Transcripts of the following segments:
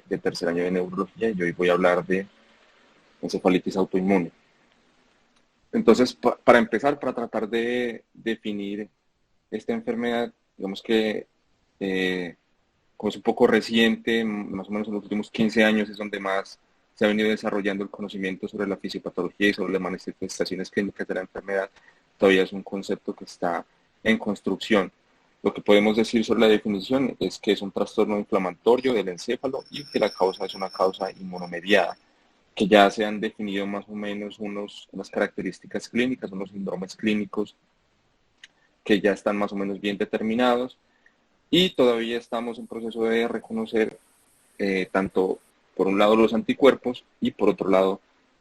de tercer año de neurología y hoy voy a hablar de encefalitis autoinmune. Entonces, para empezar, para tratar de definir esta enfermedad, digamos que como es un poco reciente, más o menos en los últimos 15 años es donde más se ha venido desarrollando el conocimiento sobre la fisiopatología y sobre las manifestaciones clínicas de la enfermedad. Todavía es un concepto que está en construcción. Lo que podemos decir sobre la definición es que es un trastorno inflamatorio del encéfalo y que la causa es una causa inmunomediada, que ya se han definido más o menos unas características clínicas, unos síndromes clínicos que ya están más o menos bien determinados y todavía estamos en proceso de reconocer tanto por un lado los anticuerpos y por otro lado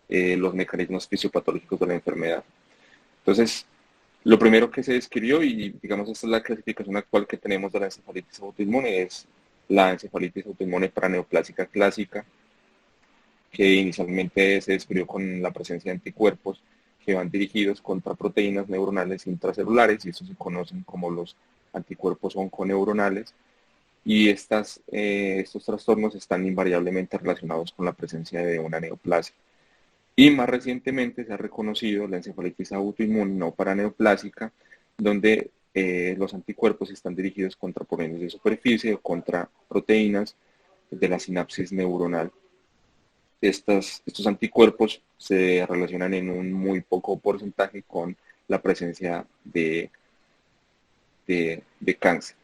los mecanismos fisiopatológicos de la enfermedad. Entonces, lo primero que se describió, y digamos esta es la clasificación actual que tenemos de la encefalitis autoinmune, es la encefalitis autoinmune paraneoplásica clásica, que inicialmente se describió con la presencia de anticuerpos que van dirigidos contra proteínas neuronales intracelulares, y estos se conocen como los anticuerpos onconeuronales, y estos trastornos están invariablemente relacionados con la presencia de una neoplasia. Y más recientemente se ha reconocido la encefalitis autoinmune no paraneoplásica, donde los anticuerpos están dirigidos contra proteínas de superficie o contra proteínas de la sinapsis neuronal. Estos anticuerpos se relacionan en un muy poco porcentaje con la presencia de cáncer.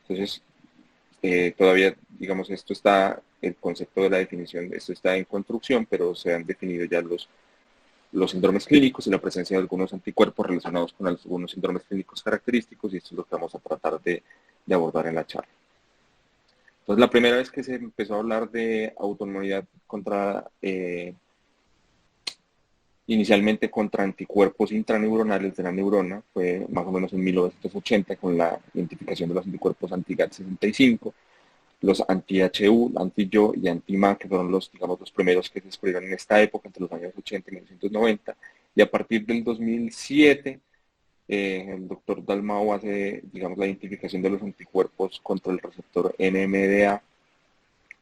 Entonces, todavía, digamos, el concepto de la definición, esto está en construcción, pero se han definido ya los síndromes clínicos y la presencia de algunos anticuerpos relacionados con algunos síndromes clínicos característicos, y esto es lo que vamos a tratar de abordar en la charla. Entonces, la primera vez que se empezó a hablar de autoinmunidad inicialmente contra anticuerpos intraneuronales de la neurona, fue más o menos en 1980 con la identificación de los anticuerpos anti-GAT65, los anti-HU, anti-YO y anti-MA, que fueron los primeros que se descubrieron en esta época, entre los años 80 y 1990, y a partir del 2007, el doctor Dalmau hace, la identificación de los anticuerpos contra el receptor NMDA,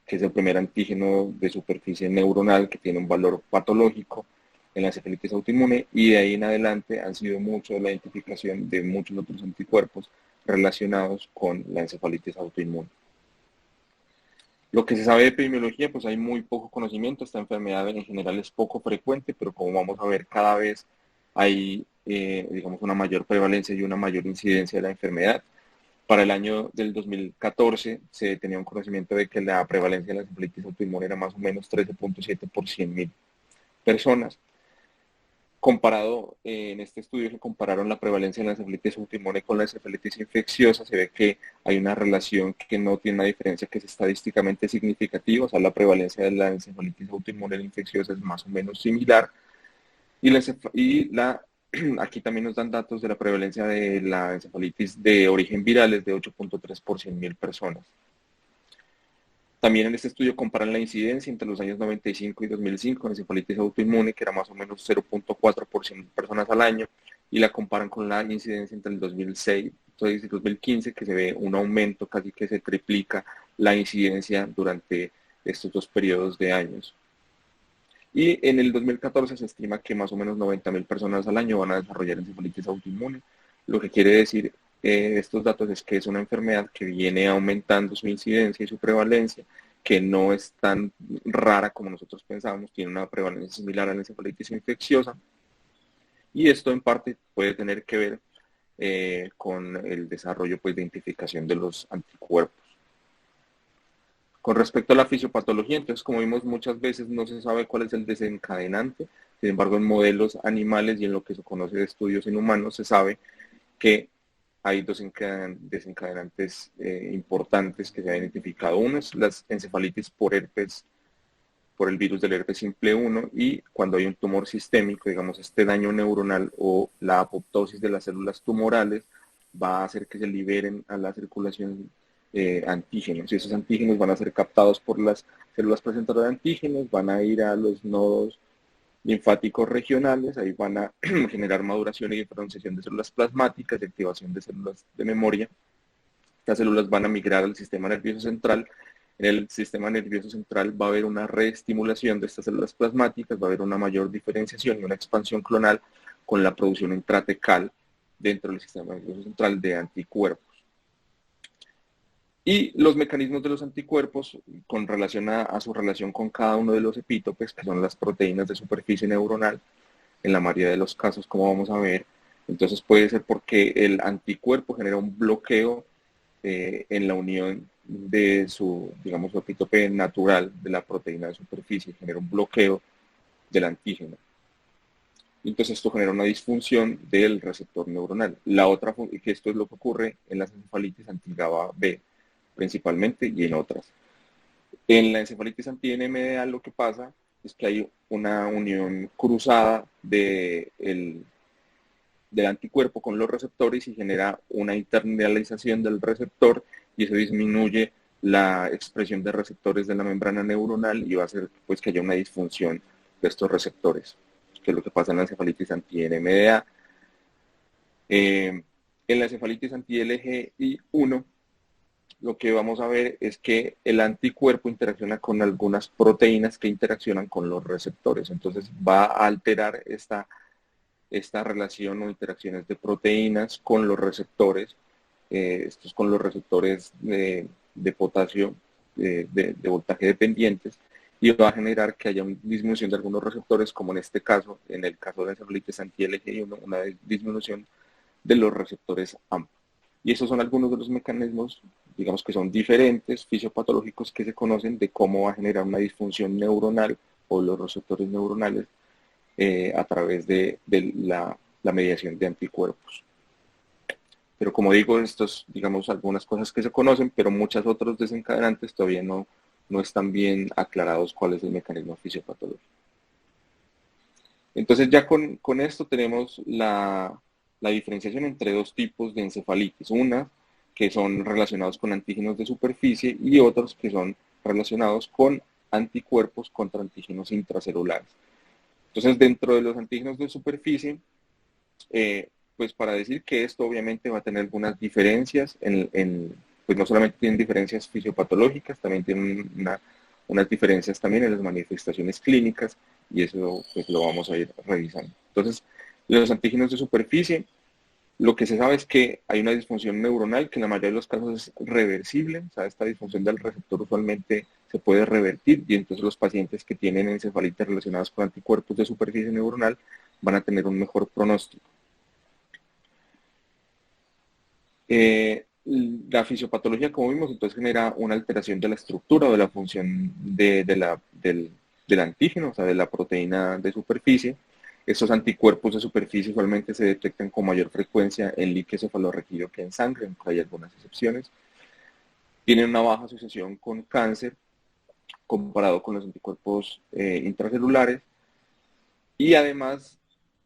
que es el primer antígeno de superficie neuronal que tiene un valor patológico en la encefalitis autoinmune, y de ahí en adelante han sido mucho la identificación de muchos otros anticuerpos relacionados con la encefalitis autoinmune. Lo que se sabe de epidemiología, pues hay muy poco conocimiento. Esta enfermedad en general es poco frecuente, pero como vamos a ver, cada vez hay, una mayor prevalencia y una mayor incidencia de la enfermedad. Para el año del 2014 se tenía un conocimiento de que la prevalencia de la encefalitis autoinmune era más o menos 13.7 por 100.000 personas. Comparado, en este estudio se compararon la prevalencia de la encefalitis autoinmune con la encefalitis infecciosa, se ve que hay una relación que no tiene una diferencia que es estadísticamente significativa, o sea, la prevalencia de la encefalitis autoinmune y la infecciosa es más o menos similar, aquí también nos dan datos de la prevalencia de la encefalitis de origen viral, es de 8.3 por 100.000 personas. También en este estudio comparan la incidencia entre los años 95 y 2005 en encefalitis autoinmune, que era más o menos 0.4 por 100 personas al año, y la comparan con la incidencia entre el 2006 y 2015, que se ve un aumento, casi que se triplica la incidencia durante estos dos periodos de años. Y en el 2014 se estima que más o menos 90.000 personas al año van a desarrollar encefalitis autoinmune. Lo que quiere decir estos datos es que es una enfermedad que viene aumentando su incidencia y su prevalencia, que no es tan rara como nosotros pensábamos, tiene una prevalencia similar a la encefalitis infecciosa, y esto en parte puede tener que ver con el desarrollo de identificación de los anticuerpos. Con respecto a la fisiopatología, entonces, como vimos, muchas veces no se sabe cuál es el desencadenante. Sin embargo, en modelos animales y en lo que se conoce de estudios en humanos, se sabe que hay dos desencadenantes importantes que se han identificado. Uno es las encefalitis por herpes, por el virus del herpes simple 1, y cuando hay un tumor sistémico, digamos, este daño neuronal o la apoptosis de las células tumorales va a hacer que se liberen a la circulación antígenos, y esos antígenos van a ser captados por las células presentadoras de antígenos, van a ir a los nodos linfáticos regionales, ahí van a generar maduración y diferenciación de células plasmáticas y activación de células de memoria. Estas células van a migrar al sistema nervioso central, en el sistema nervioso central va a haber una reestimulación de estas células plasmáticas, va a haber una mayor diferenciación y una expansión clonal con la producción intratecal dentro del sistema nervioso central de anticuerpos. Y los mecanismos de los anticuerpos con relación a su relación con cada uno de los epítopes, que son las proteínas de superficie neuronal, en la mayoría de los casos, como vamos a ver. Entonces puede ser porque el anticuerpo genera un bloqueo en la unión de su, digamos, su epítope natural de la proteína de superficie, genera un bloqueo del antígeno. Entonces esto genera una disfunción del receptor neuronal. La otra, que esto es lo que ocurre en las encefalitis anti-GABA B, principalmente, y en otras. En la encefalitis anti-NMDA lo que pasa es que hay una unión cruzada del anticuerpo con los receptores y genera una internalización del receptor y eso disminuye la expresión de receptores de la membrana neuronal y va a hacer pues, que haya una disfunción de estos receptores, que es lo que pasa en la encefalitis anti-NMDA. En la encefalitis anti-LGI1 lo que vamos a ver es que el anticuerpo interacciona con algunas proteínas que interaccionan con los receptores. Entonces va a alterar esta relación o interacciones de proteínas con los receptores. Estos con los receptores de potasio de voltaje dependientes y va a generar que haya una disminución de algunos receptores, como en este caso, en el caso de la encefalitis anti-LGI1, una disminución de los receptores AMPA. Y esos son algunos de los mecanismos, digamos que son diferentes, fisiopatológicos, que se conocen de cómo va a generar una disfunción neuronal o los receptores neuronales a través de la mediación de anticuerpos. Pero como digo, estos, digamos, algunas cosas que se conocen, pero muchos otros desencadenantes todavía no están bien aclarados cuál es el mecanismo fisiopatológico. Entonces ya con esto tenemos la diferenciación entre dos tipos de encefalitis. Una que son relacionados con antígenos de superficie y otros que son relacionados con anticuerpos contra antígenos intracelulares. Entonces, dentro de los antígenos de superficie, pues para decir que esto obviamente va a tener algunas diferencias, pues no solamente tienen diferencias fisiopatológicas, también tienen unas diferencias también en las manifestaciones clínicas y eso pues lo vamos a ir revisando. Entonces, los antígenos de superficie, lo que se sabe es que hay una disfunción neuronal que en la mayoría de los casos es reversible, o sea, esta disfunción del receptor usualmente se puede revertir y entonces los pacientes que tienen encefalitis relacionadas con anticuerpos de superficie neuronal van a tener un mejor pronóstico. La fisiopatología, como vimos, entonces genera una alteración de la estructura o de la función del antígeno, o sea, de la proteína de superficie. Estos anticuerpos de superficie usualmente se detectan con mayor frecuencia en líquido cefalorraquídeo que en sangre, aunque hay algunas excepciones. Tienen una baja asociación con cáncer comparado con los anticuerpos intracelulares y además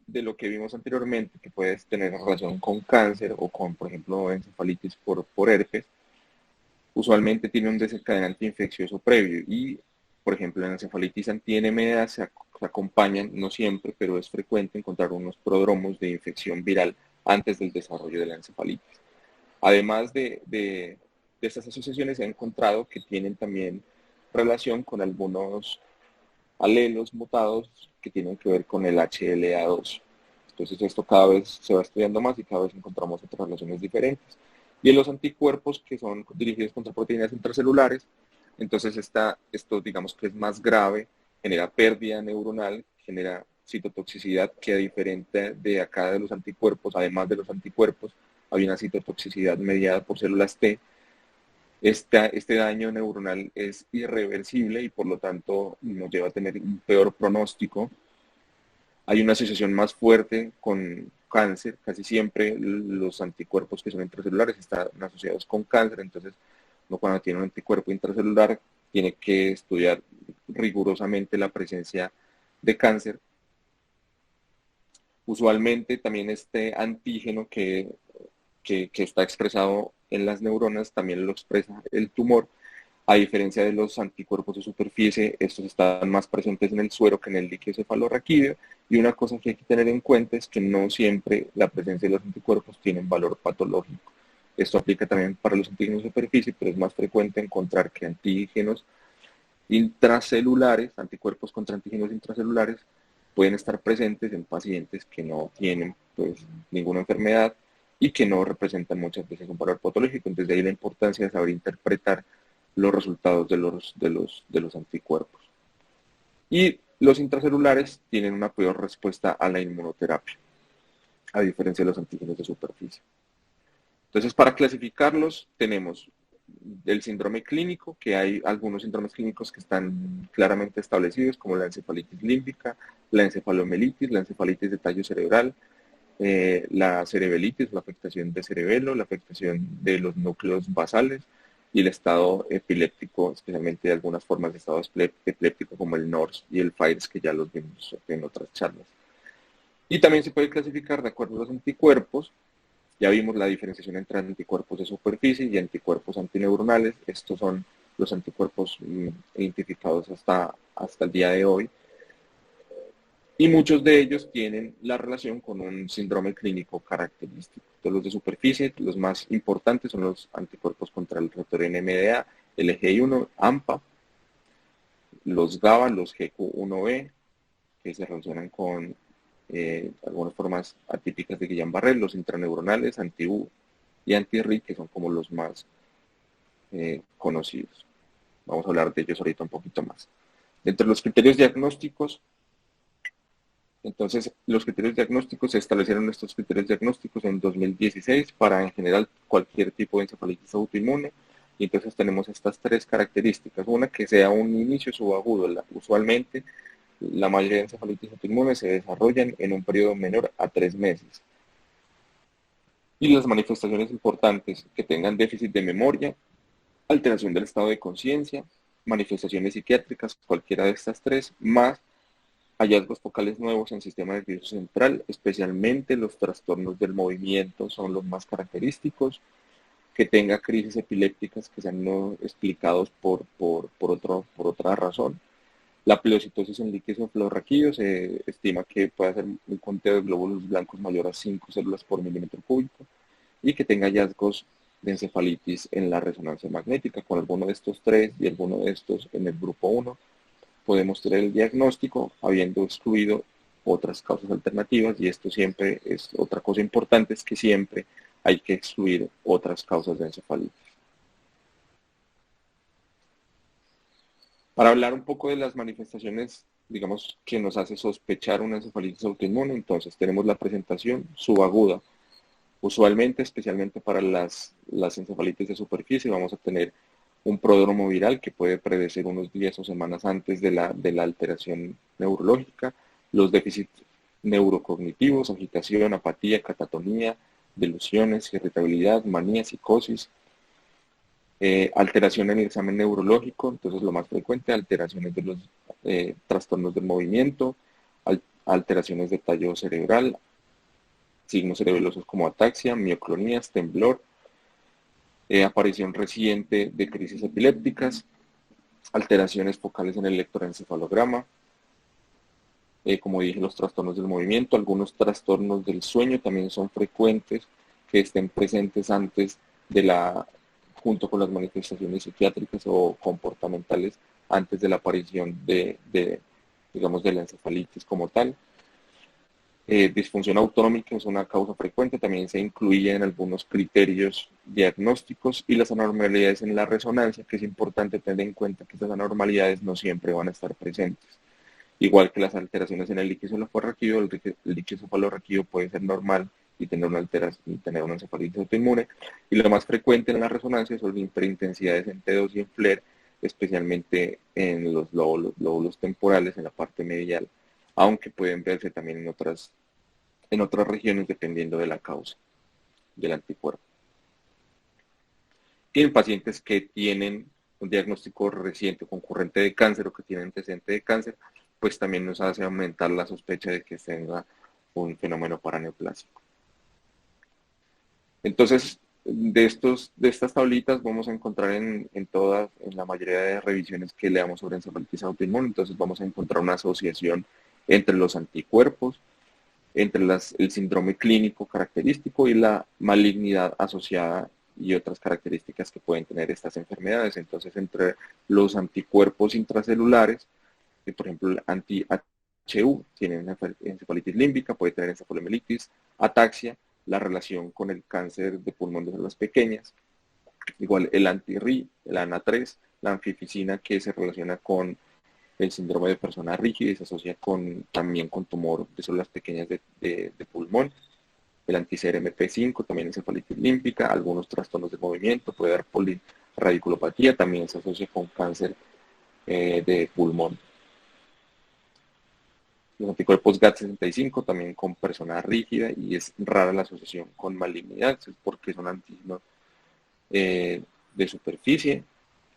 de lo que vimos anteriormente, que puede tener relación con cáncer o con, por ejemplo, encefalitis por herpes, usualmente tiene un desencadenante infeccioso previo y, por ejemplo, en la encefalitis anti-NMDA se acompañan, no siempre, pero es frecuente encontrar unos prodromos de infección viral antes del desarrollo de la encefalitis. Además de estas asociaciones, se ha encontrado que tienen también relación con algunos alelos mutados que tienen que ver con el HLA2. Entonces esto cada vez se va estudiando más y cada vez encontramos otras relaciones diferentes. Y en los anticuerpos que son dirigidos contra proteínas intracelulares, entonces esto digamos que es más grave, genera pérdida neuronal, genera citotoxicidad que a diferente de acá de los anticuerpos, además de los anticuerpos, hay una citotoxicidad mediada por células T. Este daño neuronal es irreversible y por lo tanto nos lleva a tener un peor pronóstico. Hay una asociación más fuerte con cáncer, casi siempre los anticuerpos que son intracelulares están asociados con cáncer, entonces uno cuando tiene un anticuerpo intracelular tiene que estudiar rigurosamente la presencia de cáncer. Usualmente también este antígeno que está expresado en las neuronas también lo expresa el tumor. A diferencia de los anticuerpos de superficie, estos están más presentes en el suero que en el líquido cefalorraquídeo. Y una cosa que hay que tener en cuenta es que no siempre la presencia de los anticuerpos tiene valor patológico. Esto aplica también para los antígenos de superficie, pero es más frecuente encontrar que antígenos intracelulares, anticuerpos contra antígenos intracelulares, pueden estar presentes en pacientes que no tienen pues ninguna enfermedad y que no representan muchas veces un valor patológico. Entonces de ahí la importancia de saber interpretar los resultados de los anticuerpos. Y los intracelulares tienen una peor respuesta a la inmunoterapia, a diferencia de los antígenos de superficie. Entonces, para clasificarlos, tenemos el síndrome clínico, que hay algunos síndromes clínicos que están claramente establecidos, como la encefalitis límbica, la encefalomielitis, la encefalitis de tallo cerebral, la cerebelitis, la afectación de cerebelo, la afectación de los núcleos basales y el estado epiléptico, especialmente de algunas formas de estado epiléptico como el NORS y el FIRES, que ya los vimos en otras charlas. Y también se puede clasificar de acuerdo a los anticuerpos. Ya vimos la diferenciación entre anticuerpos de superficie y anticuerpos antineuronales. Estos son los anticuerpos identificados hasta el día de hoy. Y muchos de ellos tienen la relación con un síndrome clínico característico. Entonces, los de superficie, los más importantes son los anticuerpos contra el receptor NMDA, el EGI1, AMPA, los GABA, los GQ1B, que se relacionan con algunas formas atípicas de Guillain-Barré, los intraneuronales, anti-U y anti-RI, que son como los más conocidos. Vamos a hablar de ellos ahorita un poquito más. Entre los criterios diagnósticos, entonces los criterios diagnósticos, se establecieron estos criterios diagnósticos en 2016 para en general cualquier tipo de encefalitis autoinmune. Y entonces tenemos estas tres características. Una, que sea un inicio subagudo. Usualmente la mayoría de encefalitis autoinmunes se desarrollan en un periodo menor a 3 meses. Y las manifestaciones importantes, que tengan déficit de memoria, alteración del estado de conciencia, manifestaciones psiquiátricas, cualquiera de estas tres, más hallazgos focales nuevos en sistema nervioso central, especialmente los trastornos del movimiento son los más característicos, que tenga crisis epilépticas que sean no explicados por otra razón. La pielocitosis en líquidos cefalorraquídeos se estima que puede hacer un conteo de glóbulos blancos mayor a 5 células por milímetro cúbico y que tenga hallazgos de encefalitis en la resonancia magnética. Con alguno de estos tres y alguno de estos en el grupo 1 podemos tener el diagnóstico habiendo excluido otras causas alternativas, y esto siempre es otra cosa importante, es que siempre hay que excluir otras causas de encefalitis. Para hablar un poco de las manifestaciones, digamos, que nos hace sospechar una encefalitis autoinmune, entonces tenemos la presentación subaguda. Usualmente, especialmente para las encefalitis de superficie, vamos a tener un prodromo viral que puede predecir unos días o semanas antes de la alteración neurológica, los déficits neurocognitivos, agitación, apatía, catatonía, delusiones, irritabilidad, manía, psicosis, alteración en el examen neurológico, entonces lo más frecuente, alteraciones de los trastornos del movimiento, alteraciones de tallo cerebral, signos cerebelosos como ataxia, mioclonías, temblor, aparición reciente de crisis epilépticas, alteraciones focales en el electroencefalograma, como dije, los trastornos del movimiento, algunos trastornos del sueño también son frecuentes que estén presentes antes junto con las manifestaciones psiquiátricas o comportamentales antes de la aparición digamos, de la encefalitis como tal. Disfunción autonómica es una causa frecuente, también se incluye en algunos criterios diagnósticos, y las anormalidades en la resonancia, que es importante tener en cuenta que estas anormalidades no siempre van a estar presentes. Igual que las alteraciones en el líquido cefalorraquídeo, el líquido cefalorraquídeo puede ser normal y tener una alteración y tener una encefalitis autoinmune, y lo más frecuente en la resonancia son hiperintensidades en T2 y en FLAIR, especialmente en los lóbulos temporales, en la parte medial, aunque pueden verse también en otras regiones dependiendo de la causa del anticuerpo. Y en pacientes que tienen un diagnóstico reciente concurrente de cáncer o que tienen antecedente de cáncer, pues también nos hace aumentar la sospecha de que tenga un fenómeno paraneoplásico. Entonces, de estas tablitas vamos a encontrar en la mayoría de revisiones que leamos sobre encefalitis autoinmune. Entonces vamos a encontrar una asociación entre los anticuerpos, entre el síndrome clínico característico y la malignidad asociada y otras características que pueden tener estas enfermedades. Entonces, entre los anticuerpos intracelulares, por ejemplo, el anti-HU tiene una encefalitis límbica, puede tener encefalomielitis, ataxia, la relación con el cáncer de pulmón de células pequeñas, igual el anti-RI, el ANA3, la anfipicina que se relaciona con el síndrome de persona rígida y se asocia también con tumor de células pequeñas de pulmón, el anti-CRMP5, también encefalitis límpica, algunos trastornos de movimiento, puede dar polirradiculopatía, también se asocia con cáncer de pulmón. Los anticuerpos GAT65 también con persona rígida y es rara la asociación con malignidad, porque son antígenos de superficie.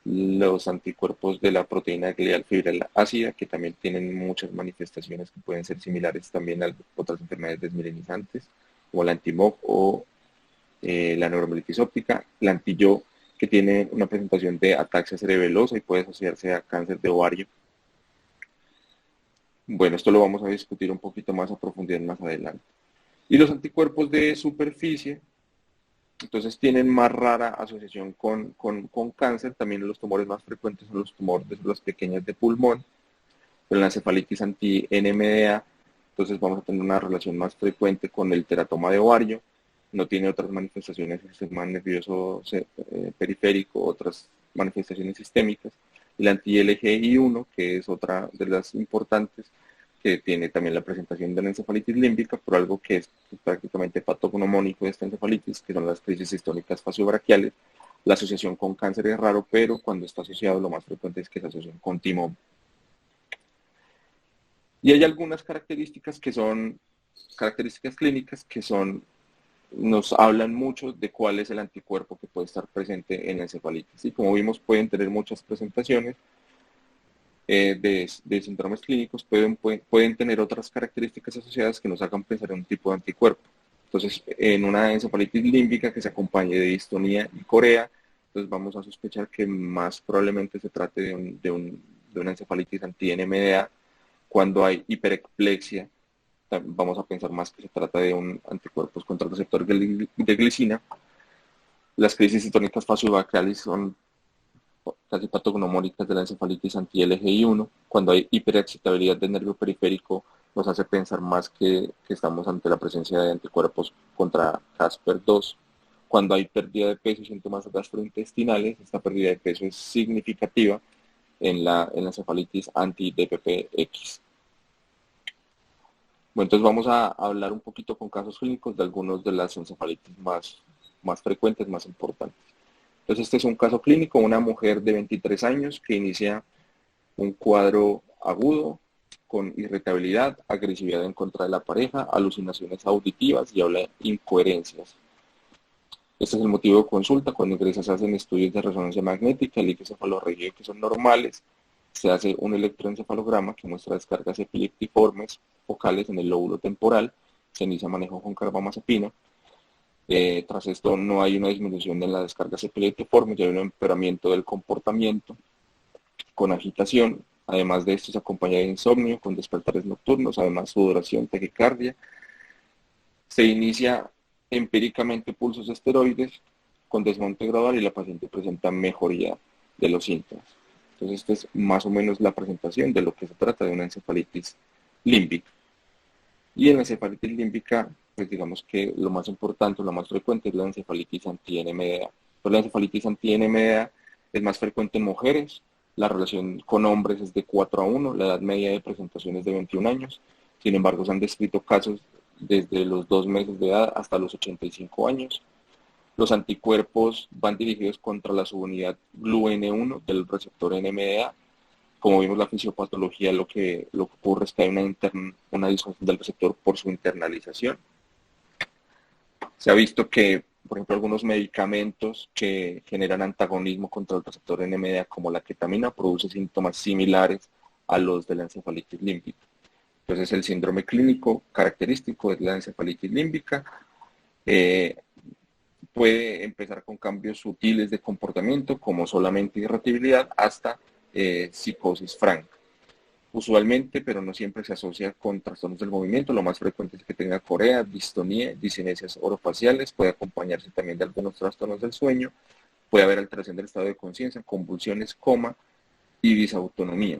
Los anticuerpos de la proteína glial fibril ácida, que también tienen muchas manifestaciones que pueden ser similares también a otras enfermedades desmielinizantes, como la anti-MOG o la neuromielitis óptica. La anti-YO, que tiene una presentación de ataxia cerebelosa y puede asociarse a cáncer de ovario. Bueno, esto lo vamos a discutir un poquito más a profundidad más adelante. Y los anticuerpos de superficie, entonces tienen más rara asociación con cáncer. También los tumores más frecuentes son los tumores de células pequeñas de pulmón, con la encefalitis anti-NMDA. Entonces vamos a tener una relación más frecuente con el teratoma de ovario. No tiene otras manifestaciones del sistema nervioso periférico, otras manifestaciones sistémicas. El anti-LGI1, que es otra de las importantes, que tiene también la presentación de la encefalitis límbica, por algo que es prácticamente patognomónico de esta encefalitis, que son las crisis histónicas faciobraquiales. La asociación con cáncer es raro, pero cuando está asociado lo más frecuente es que se asocia con timón. Y hay algunas características que son características clínicas que nos hablan mucho de cuál es el anticuerpo que puede estar presente en la encefalitis. Y como vimos, pueden tener muchas presentaciones de síndromes clínicos, pueden tener otras características asociadas que nos hagan pensar en un tipo de anticuerpo. Entonces, en una encefalitis límbica que se acompañe de distonía y corea, entonces vamos a sospechar que más probablemente se trate de una encefalitis anti-NMDA. Cuando hay hiperexplexia, vamos a pensar más que se trata de un anticuerpos contra el receptor de glicina. Las crisis histónicas faciobraquiales son casi patognomónicas de la encefalitis anti-LGI1. Cuando hay hiperexcitabilidad del nervio periférico, nos hace pensar más que estamos ante la presencia de anticuerpos contra Casper2. Cuando hay pérdida de peso y síntomas gastrointestinales, esta pérdida de peso es significativa en la encefalitis anti-DPPX. Bueno, entonces vamos a hablar un poquito con casos clínicos de algunos de las encefalitis más frecuentes, más importantes. Entonces este es un caso clínico, una mujer de 23 años que inicia un cuadro agudo con irritabilidad, agresividad en contra de la pareja, alucinaciones auditivas y habla incoherencias. Este es el motivo de consulta. Cuando ingresa se hacen estudios de resonancia magnética, el electrocefalorraquídeo que son normales, se hace un electroencefalograma que muestra descargas epileptiformes focales en el lóbulo temporal, se inicia manejo con carbamazepina. Tras esto no hay una disminución de las descargas epileptiformes, ya hay un empeoramiento del comportamiento con agitación. Además de esto se acompaña de insomnio con despertares nocturnos, además sudoración, taquicardia. Se inicia empíricamente pulsos esteroides con desmonte gradual y la paciente presenta mejoría de los síntomas. Entonces esta es más o menos la presentación de lo que se trata de una encefalitis límbica. Y en la encefalitis límbica, pues digamos que lo más importante, lo más frecuente es la encefalitis anti-NMDA. Pero la encefalitis anti-NMDA es más frecuente en mujeres, la relación con hombres es de 4:1, la edad media de presentación es de 21 años, sin embargo se han descrito casos desde los 2 meses de edad hasta los 85 años. Los anticuerpos van dirigidos contra la subunidad GLUN1 del receptor NMDA. Como vimos la fisiopatología, lo que ocurre es que hay una disfunción del receptor por su internalización. Se ha visto que, por ejemplo, algunos medicamentos que generan antagonismo contra el receptor NMDA, como la ketamina, produce síntomas similares a los de la encefalitis límbica. Entonces, el síndrome clínico característico es la encefalitis límbica. Puede empezar con cambios sutiles de comportamiento, como solamente irritabilidad, hasta psicosis franca. Usualmente, pero no siempre, se asocia con trastornos del movimiento. Lo más frecuente es que tenga corea, distonía, discinesias orofaciales, puede acompañarse también de algunos trastornos del sueño, puede haber alteración del estado de conciencia, convulsiones, coma y disautonomía.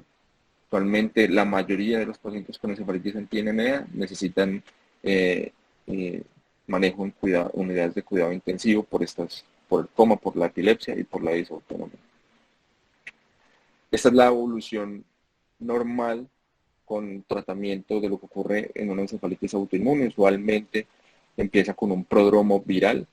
Actualmente la mayoría de los pacientes con encefalitis anti-NMDA necesitan eh, eh, manejo en unidades de cuidado intensivo por el coma, por la epilepsia y por la disautonomía. Esta es la evolución normal con tratamiento de lo que ocurre en una encefalitis autoinmune. Usualmente empieza con un prodromo viral,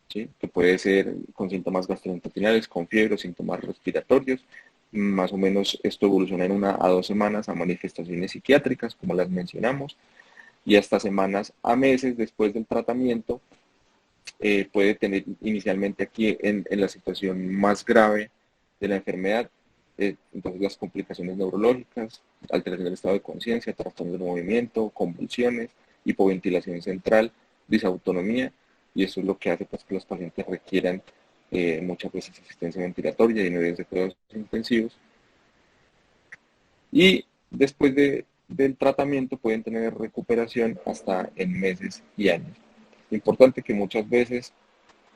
¿sí?, que puede ser con síntomas gastrointestinales, con fiebre o síntomas respiratorios. Más o menos esto evoluciona en 1 a 2 semanas a manifestaciones psiquiátricas, como las mencionamos, y hasta semanas a meses después del tratamiento puede tener inicialmente aquí en la situación más grave de la enfermedad, entonces las complicaciones neurológicas, alteración del estado de conciencia, trastornos del movimiento, convulsiones, hipoventilación central, disautonomía, y eso es lo que hace pues, que los pacientes requieran muchas veces asistencia ventilatoria y unidades de cuidados intensivos. Y después del tratamiento pueden tener recuperación hasta en meses y años. Importante que muchas veces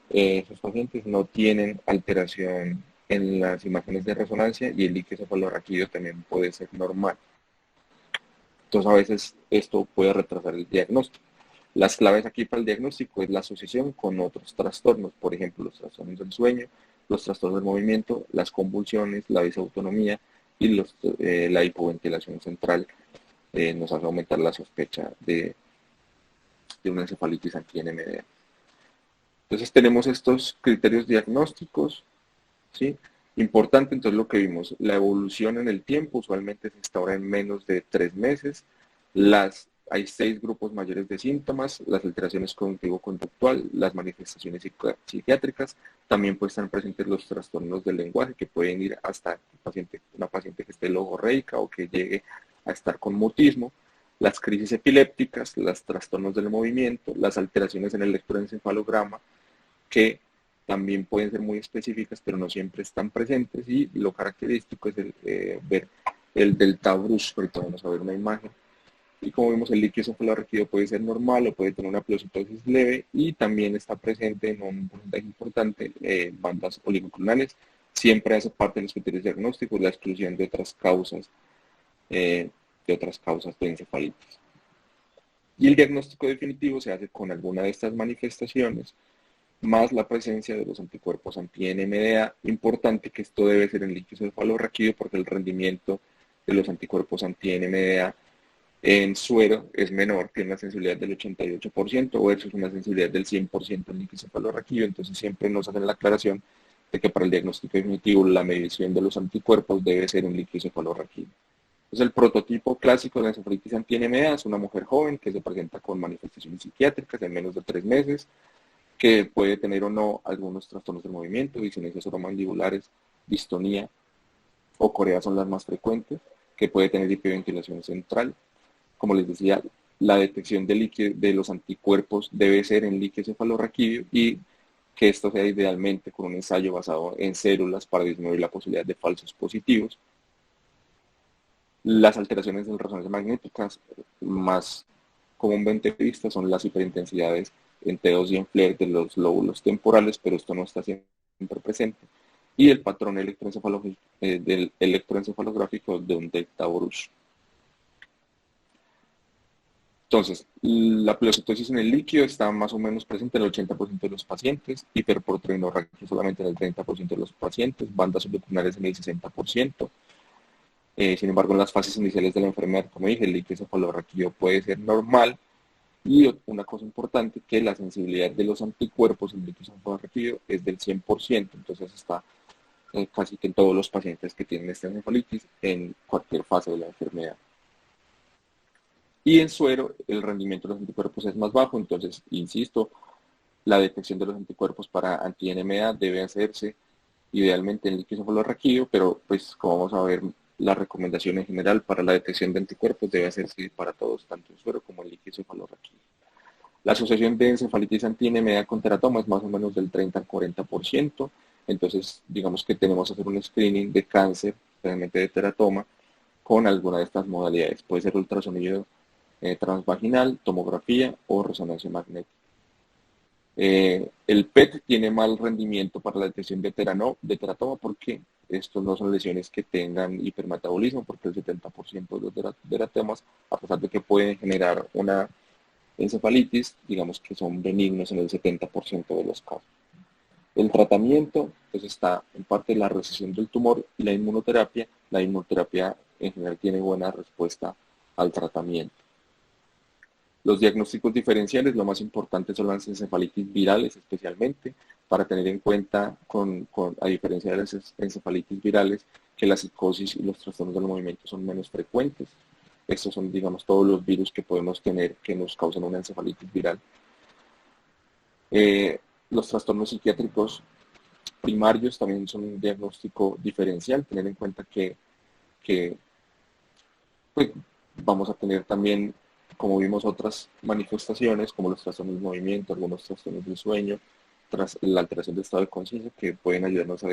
esos pacientes no tienen alteración en las imágenes de resonancia y el líquido cefalorraquídeo también puede ser normal. Entonces a veces esto puede retrasar el diagnóstico. Las claves aquí para el diagnóstico es la asociación con otros trastornos, por ejemplo, los trastornos del sueño, los trastornos del movimiento, las convulsiones, la disautonomía y la hipoventilación central nos hace aumentar la sospecha de una encefalitis anti-NMDA. Entonces tenemos estos criterios diagnósticos, ¿sí? Importante entonces lo que vimos, la evolución en el tiempo usualmente se instaura en menos de 3 meses, hay 6 grupos mayores de síntomas, las alteraciones cognitivo-conductual, las manifestaciones psiquiátricas, también pueden estar presentes los trastornos del lenguaje que pueden ir hasta una paciente que esté logorreica o que llegue a estar con mutismo, las crisis epilépticas, los trastornos del movimiento, las alteraciones en el electroencefalograma, que también pueden ser muy específicas, pero no siempre están presentes, y lo característico es ver el delta brusco. Ahorita vamos a ver una imagen, y como vemos el líquido cefalorraquídeo puede ser normal o puede tener una pleurocitosis leve, y también está presente en un porcentaje importante bandas oligoclonales. Siempre hace parte de los criterios diagnósticos la exclusión de otras causas de encefalitis. Y el diagnóstico definitivo se hace con alguna de estas manifestaciones, más la presencia de los anticuerpos anti-NMDA. Importante que esto debe ser en líquido cefalorraquídeo porque el rendimiento de los anticuerpos anti-NMDA en suero es menor, tiene una sensibilidad del 88% versus una sensibilidad del 100% en líquido cefalorraquídeo. Entonces siempre nos hacen la aclaración de que para el diagnóstico definitivo la medición de los anticuerpos debe ser un líquido cefalorraquídeo. Entonces el prototipo clásico de la encefalitis anti-NMDA es una mujer joven que se presenta con manifestaciones psiquiátricas en menos de 3 meses, que puede tener o no algunos trastornos del movimiento, discinesias oromandibulares, distonía o corea son las más frecuentes, que puede tener hiperventilación central. Como les decía, la detección de los anticuerpos debe ser en líquido cefalorraquídeo, y que esto sea idealmente con un ensayo basado en células para disminuir la posibilidad de falsos positivos. Las alteraciones en resonancias magnéticas más comúnmente vistas son las hiperintensidades en T2 y en FLAIR de los lóbulos temporales, pero esto no está siempre presente, y el patrón del electroencefalográfico de un delta brusco. Entonces, la pleurocitosis en el líquido está más o menos presente en el 80% de los pacientes, hiperproteinorraquia solamente en el 30% de los pacientes, bandas sublunares en el 60%. Sin embargo, en las fases iniciales de la enfermedad, como dije, el líquido cefalorraquídeo puede ser normal. Y una cosa importante, que la sensibilidad de los anticuerpos en líquido cefalorraquídeo es del 100%, entonces está casi que en todos los pacientes que tienen esta encefalitis en cualquier fase de la enfermedad. Y en suero el rendimiento de los anticuerpos es más bajo, entonces, insisto, la detección de los anticuerpos para anti-NMDA debe hacerse idealmente en líquido cefalorraquídeo, pero pues como vamos a ver, la recomendación en general para la detección de anticuerpos debe hacerse para todos, tanto en suero como en líquido cefalorraquídeo. La asociación de encefalitis anti-NMDA con teratoma es más o menos del 30 al 40%, entonces digamos que tenemos que hacer un screening de cáncer, realmente de teratoma, con alguna de estas modalidades. Puede ser ultrasonido transvaginal, tomografía o resonancia magnética. El PET tiene mal rendimiento para la detección de teratoma porque estos no son lesiones que tengan hipermetabolismo, porque el 70% de los teratomas, a pesar de que pueden generar una encefalitis, digamos que son benignos en el 70% de los casos. El tratamiento, pues está en parte la recesión del tumor y la inmunoterapia. La inmunoterapia en general tiene buena respuesta al tratamiento. Los diagnósticos diferenciales, lo más importante son las encefalitis virales especialmente, para tener en cuenta, a diferencia de las encefalitis virales, que la psicosis y los trastornos del movimiento son menos frecuentes. Estos son, digamos, todos los virus que podemos tener que nos causan una encefalitis viral. Los trastornos psiquiátricos primarios también son un diagnóstico diferencial, tener en cuenta que pues, vamos a tener también, como vimos, otras manifestaciones como los trastornos del movimiento, algunos trastornos del sueño, tras la alteración de estado de conciencia, que pueden ayudarnos a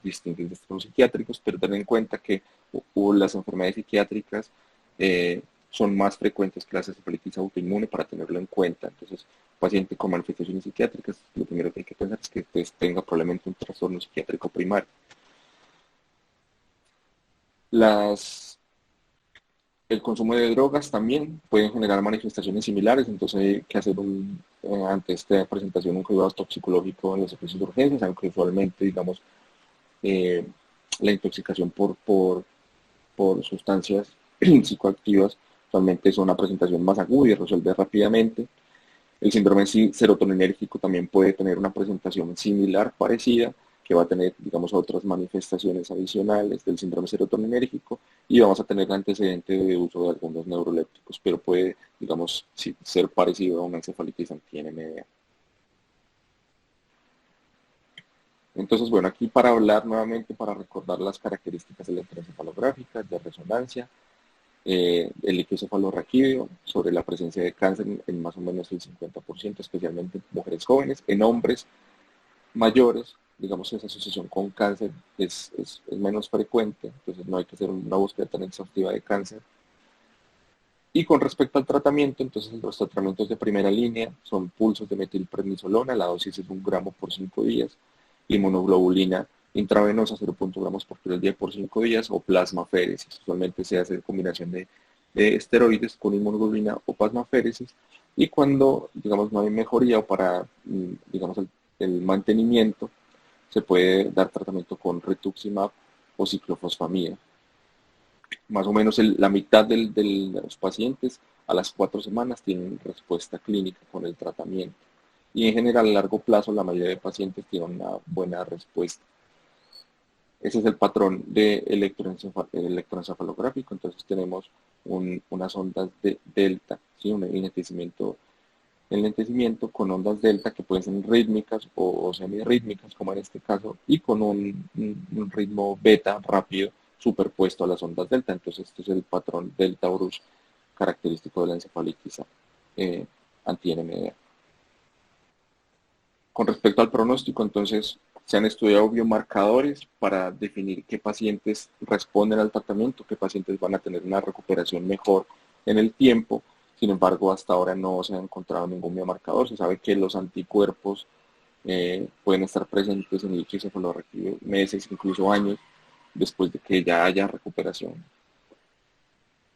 distinguir trastornos psiquiátricos, pero tener en cuenta que las enfermedades psiquiátricas son más frecuentes que las encefalitis autoinmune, para tenerlo en cuenta. Entonces, paciente con manifestaciones psiquiátricas, lo primero que hay que pensar es que pues, tenga probablemente un trastorno psiquiátrico primario. El consumo de drogas también pueden generar manifestaciones similares, entonces hay que hacer ante esta presentación un cuidado toxicológico en los servicios de urgencias, aunque usualmente, digamos, la intoxicación por sustancias psicoactivas usualmente es una presentación más aguda y resuelve rápidamente. El síndrome serotoninérgico también puede tener una presentación similar, parecida, que va a tener, digamos, otras manifestaciones adicionales del síndrome serotoninérgico, y vamos a tener antecedente de uso de algunos neurolépticos, pero puede, digamos, ser parecido a una encefalitis anti-NMDA. Entonces, bueno, aquí para hablar nuevamente, para recordar las características electroencefalográficas de resonancia, el electroencefalorraquídeo sobre la presencia de cáncer en más o menos el 50%, especialmente en mujeres jóvenes. En hombres mayores, digamos que esa asociación con cáncer es menos frecuente, entonces no hay que hacer una búsqueda tan exhaustiva de cáncer. Y con respecto al tratamiento, entonces los tratamientos de primera línea son pulsos de metilprednisolona, la dosis es 1 gramo por 5 días, inmunoglobulina intravenosa 0.0 gramos por kilo al día por 5 días, o plasmaféresis. Usualmente se hace combinación de esteroides con inmunoglobulina o plasmaféresis, y cuando, digamos, no hay mejoría o para, digamos, el mantenimiento, se puede dar tratamiento con rituximab o ciclofosfamida. Más o menos la mitad de los pacientes a las 4 semanas tienen respuesta clínica con el tratamiento. Y en general, a largo plazo, la mayoría de pacientes tienen una buena respuesta. Ese es el patrón de electroencefalográfico. Entonces tenemos unas ondas de delta, ¿sí? Un enlentecimiento con ondas delta que pueden ser rítmicas o semirrítmicas, como en este caso, y con un ritmo beta rápido superpuesto a las ondas delta. Entonces este es el patrón delta Bruch característico de la encefalitis anti-NMDA. Con respecto al pronóstico, entonces se han estudiado biomarcadores para definir qué pacientes responden al tratamiento, qué pacientes van a tener una recuperación mejor en el tiempo. Sin embargo, hasta ahora no se ha encontrado ningún biomarcador. Se sabe que los anticuerpos pueden estar presentes en el electroencefalografía meses, incluso años, después de que ya haya recuperación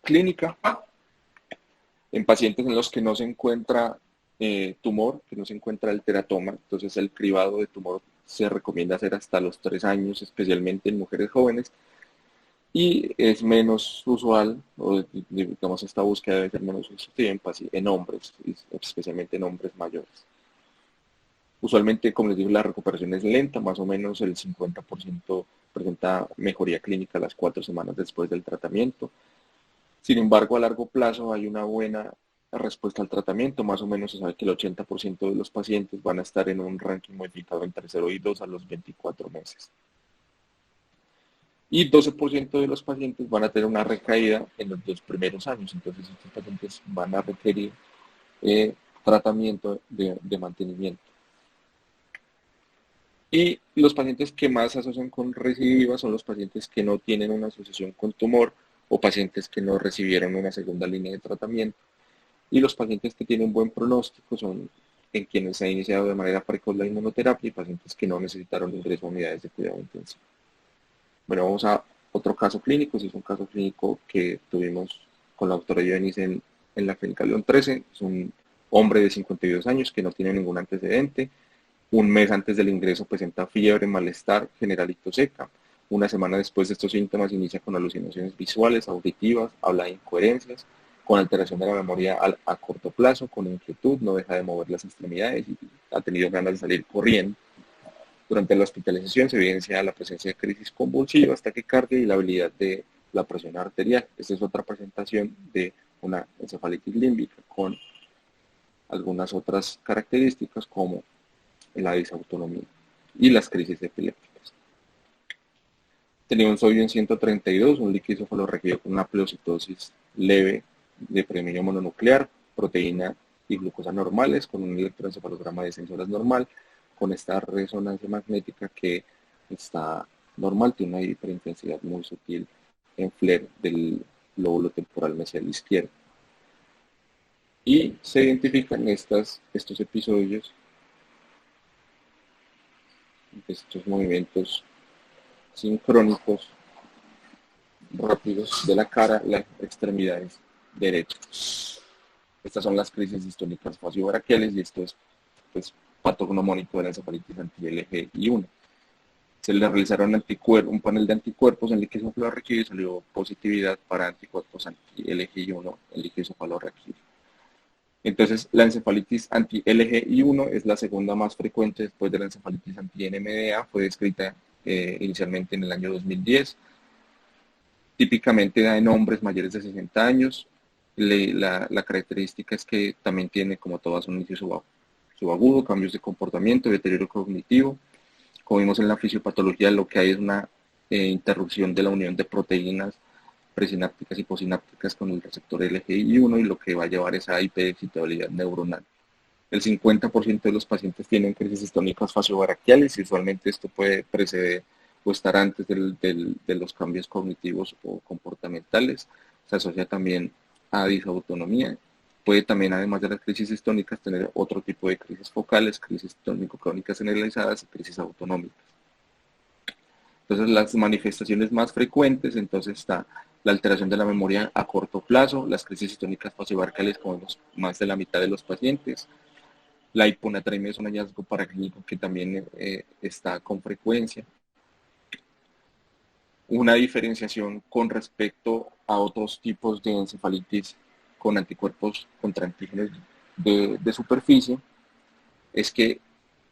clínica. En pacientes en los que no se encuentra tumor, que no se encuentra el teratoma, entonces el cribado de tumor se recomienda hacer hasta los 3 años, especialmente en mujeres jóvenes, y es menos usual, o digamos, esta búsqueda debe ser menos usual en hombres, especialmente en hombres mayores. Usualmente, como les digo, la recuperación es lenta, más o menos el 50% presenta mejoría clínica a las 4 semanas después del tratamiento. Sin embargo, a largo plazo hay una buena respuesta al tratamiento. Más o menos se sabe que el 80% de los pacientes van a estar en un ranking modificado entre 0 y 2 a los 24 meses. Y 12% de los pacientes van a tener una recaída en los 2 primeros años. Entonces, estos pacientes van a requerir tratamiento de mantenimiento. Y los pacientes que más se asocian con recidiva son los pacientes que no tienen una asociación con tumor o pacientes que no recibieron una segunda línea de tratamiento. Y los pacientes que tienen buen pronóstico son en quienes se ha iniciado de manera precoz la inmunoterapia y pacientes que no necesitaron ingreso a unidades de cuidado intensivo. Bueno, vamos a otro caso clínico. Es un caso clínico que tuvimos con la doctora Yodenis en la clínica León 13. Es un hombre de 52 años que no tiene ningún antecedente. Un mes antes del ingreso presenta fiebre, malestar, general y tos seca. Una semana después de estos síntomas inicia con alucinaciones visuales, auditivas, habla de incoherencias, con alteración de la memoria a corto plazo, con inquietud, no deja de mover las extremidades y ha tenido ganas de salir corriendo. Durante la hospitalización se evidencia la presencia de crisis convulsivas, taquicardia y la habilidad de la presión arterial. Esta es otra presentación de una encefalitis límbica con algunas otras características como la disautonomía y las crisis epilépticas. Tenía un sodio en 132, un líquido cefalorraquídeo con una pleocitosis leve de predominio mononuclear, proteína y glucosa normales, con un electroencefalograma de 6 horas normal, con esta resonancia magnética que está normal, tiene una hiperintensidad muy sutil en FLAIR del lóbulo temporal mesial izquierdo. Y se identifican estos episodios, estos movimientos sincrónicos rápidos de la cara, las extremidades derechas. Estas son las crisis distónicas faciobraquiales y esto es pues, patognomónico de la encefalitis anti-LGI1. Se le realizaron un panel de anticuerpos en líquido cefalorraquídeo y salió positividad para anticuerpos anti-LGI1 en líquido cefalorraquídeo. Entonces, la encefalitis anti-LGI1 es la segunda más frecuente después de la encefalitis anti-NMDA. Fue descrita inicialmente en el año 2010. Típicamente da en hombres mayores de 60 años. La característica es que también tiene, como todas, un inicio subagudo, cambios de comportamiento, deterioro cognitivo. Como vimos en la fisiopatología, lo que hay es una interrupción de la unión de proteínas presinápticas y posinápticas con el receptor LGI1 y lo que va a llevar es a hiperexcitabilidad neuronal. El 50% de los pacientes tienen crisis histónicas faciobraquiales y usualmente esto puede preceder o estar antes de los cambios cognitivos o comportamentales. Se asocia también a disautonomía. Puede también, además de las crisis histónicas, tener otro tipo de crisis focales, crisis tónico-crónicas generalizadas y crisis autonómicas. Entonces, las manifestaciones más frecuentes, entonces está la alteración de la memoria a corto plazo, las crisis histónicas faciobraquiales, como vemos, más de la mitad de los pacientes. La hiponatremia es un hallazgo paraclínico que también está con frecuencia. Una diferenciación con respecto a otros tipos de encefalitis con anticuerpos contra antígenos de superficie es que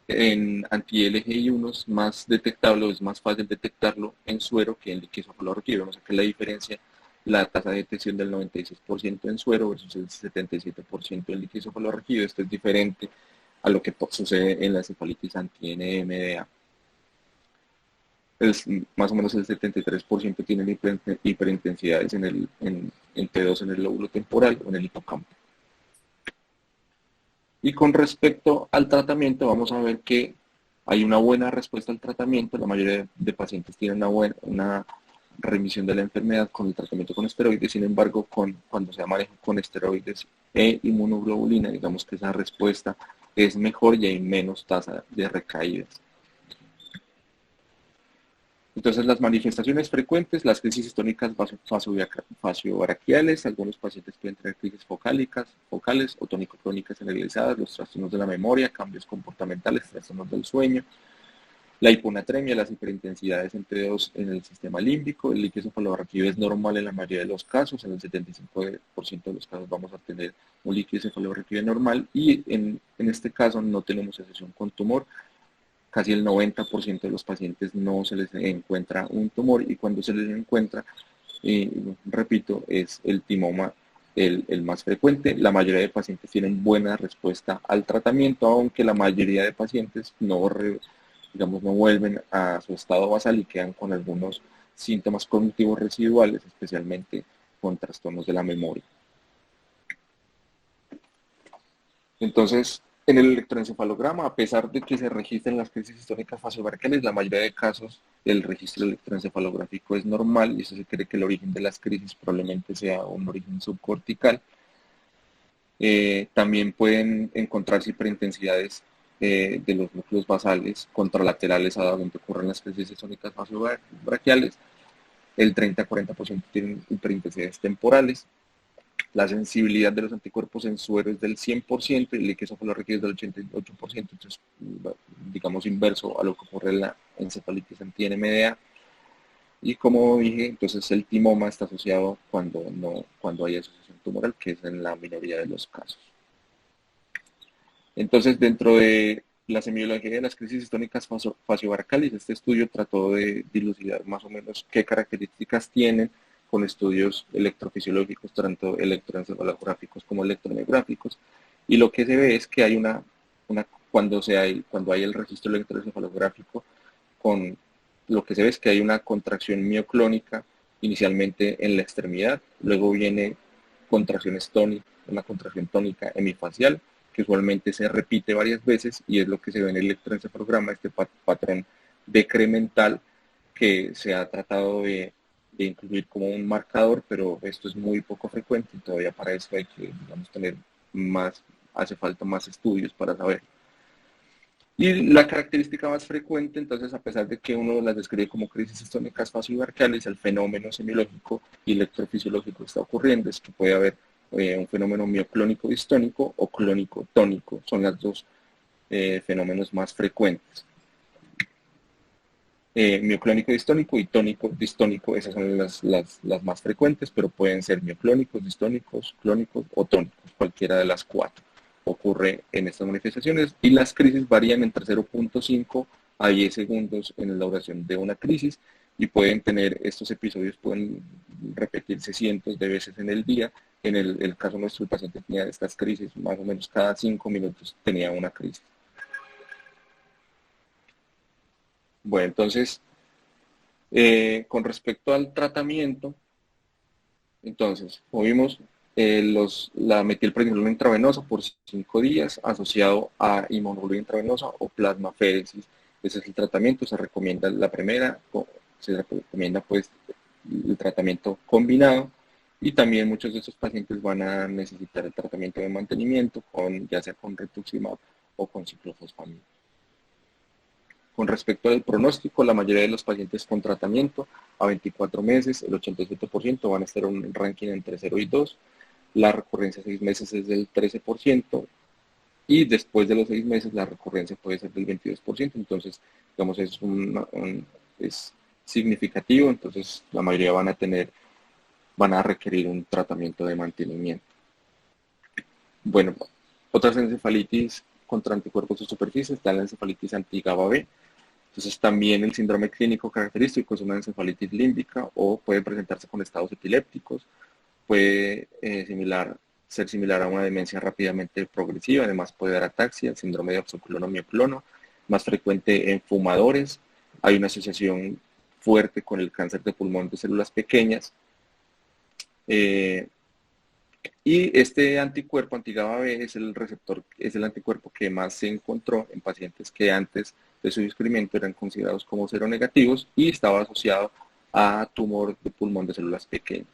en anti-LGI1 es más detectable, es más fácil detectarlo en suero que en líquido cefalorraquídeo. Vamos a ver la diferencia, la tasa de detección del 96% en suero versus el 77% en líquido cefalorraquídeo. Esto es diferente a lo que sucede en la encefalitis anti-NMDA. Más o menos el 73% tienen hiperintensidades en T2 en el lóbulo temporal o en el hipocampo. Y con respecto al tratamiento, vamos a ver que hay una buena respuesta al tratamiento. La mayoría de pacientes tienen una remisión de la enfermedad con el tratamiento con esteroides. Sin embargo, cuando se maneja con esteroides e inmunoglobulina, digamos que esa respuesta es mejor y hay menos tasa de recaídas. Entonces, las manifestaciones frecuentes, las crisis histónicas faciobraquiales, algunos pacientes pueden tener crisis focales o tónico-crónicas generalizadas, los trastornos de la memoria, cambios comportamentales, trastornos del sueño, la hiponatremia, las hiperintensidades en T2 en el sistema límbico, el líquido cefalorraquídeo es normal en la mayoría de los casos, en el 75% de los casos vamos a tener un líquido cefalorraquídeo normal y en este caso no tenemos asociación con tumor. Casi el 90% de los pacientes no se les encuentra un tumor y cuando se les encuentra, repito, es el timoma el más frecuente. La mayoría de pacientes tienen buena respuesta al tratamiento, aunque la mayoría de pacientes no vuelven a su estado basal y quedan con algunos síntomas cognitivos residuales, especialmente con trastornos de la memoria. Entonces, En el electroencefalograma, a pesar de que se registren las crisis histónicas faciobranquiales, la mayoría de casos el registro electroencefalográfico es normal y eso se cree que el origen de las crisis probablemente sea un origen subcortical. También pueden encontrarse hiperintensidades de los núcleos basales contralaterales a donde ocurren las crisis histónicas faciobranquiales. El 30-40% tienen hiperintensidades temporales. La sensibilidad de los anticuerpos en suero es del 100% y el liqueofilorrequido es del 88%, entonces, digamos, inverso a lo que ocurre en la encefalitis anti-NMDA. Y como dije, entonces el timoma está asociado cuando hay asociación tumoral, que es en la minoría de los casos. Entonces, dentro de la semiología de las crisis histónicas faciobarcales, este estudio trató de dilucidar más o menos qué características tienen con estudios electrofisiológicos, tanto electroencefalográficos como electromiográficos, y lo que se ve es que hay cuando hay el registro electroencefalográfico, lo que se ve es que hay una contracción mioclónica inicialmente en la extremidad, luego viene una contracción tónica hemifacial, que usualmente se repite varias veces y es lo que se ve en el electroencefalograma, este patrón decremental que se ha tratado de incluir como un marcador, pero esto es muy poco frecuente y todavía para eso hay que, digamos, hace falta más estudios para saber. Y la característica más frecuente, entonces, a pesar de que uno las describe como crisis histónicas faciobarquiales, el fenómeno semiológico y electrofisiológico que está ocurriendo es que puede haber un fenómeno mioclónico distónico o clónico tónico. Son los dos fenómenos más frecuentes. Mioclónico distónico y tónico distónico, esas son las más frecuentes, pero pueden ser mioclónicos, distónicos, clónicos o tónicos, cualquiera de las cuatro ocurre en estas manifestaciones, y las crisis varían entre 0.5 a 10 segundos en la duración de una crisis, y estos episodios pueden repetirse cientos de veces en el día. En el caso nuestro, el paciente tenía estas crisis, más o menos cada 5 minutos tenía una crisis. Bueno, entonces, con respecto al tratamiento, entonces, como vimos, la metilprednisolona intravenosa por 5 días asociado a inmunoglobulina intravenosa o plasmaféresis. Ese es el tratamiento, se recomienda la primera, se recomienda pues el tratamiento combinado, y también muchos de estos pacientes van a necesitar el tratamiento de mantenimiento, ya sea con rituximab o con ciclofosfamida. Con respecto al pronóstico, la mayoría de los pacientes con tratamiento a 24 meses, el 87% van a estar en un ranking entre 0 y 2. La recurrencia a 6 meses es del 13%, y después de los 6 meses la recurrencia puede ser del 22%. Entonces, digamos, es significativo, entonces la mayoría van a requerir un tratamiento de mantenimiento. Bueno, otras encefalitis contra anticuerpos de superficie está la encefalitis anti-GABA B. Entonces también el síndrome clínico característico es una encefalitis límbica o puede presentarse con estados epilépticos, puede ser similar a una demencia rápidamente progresiva, además puede dar ataxia, el síndrome de oxoclono-mioclono, más frecuente en fumadores. Hay una asociación fuerte con el cáncer de pulmón de células pequeñas. Y este anticuerpo anti-GABA B es el anticuerpo que más se encontró en pacientes que antes de su descubrimiento eran considerados como seronegativos y estaba asociado a tumor de pulmón de células pequeñas.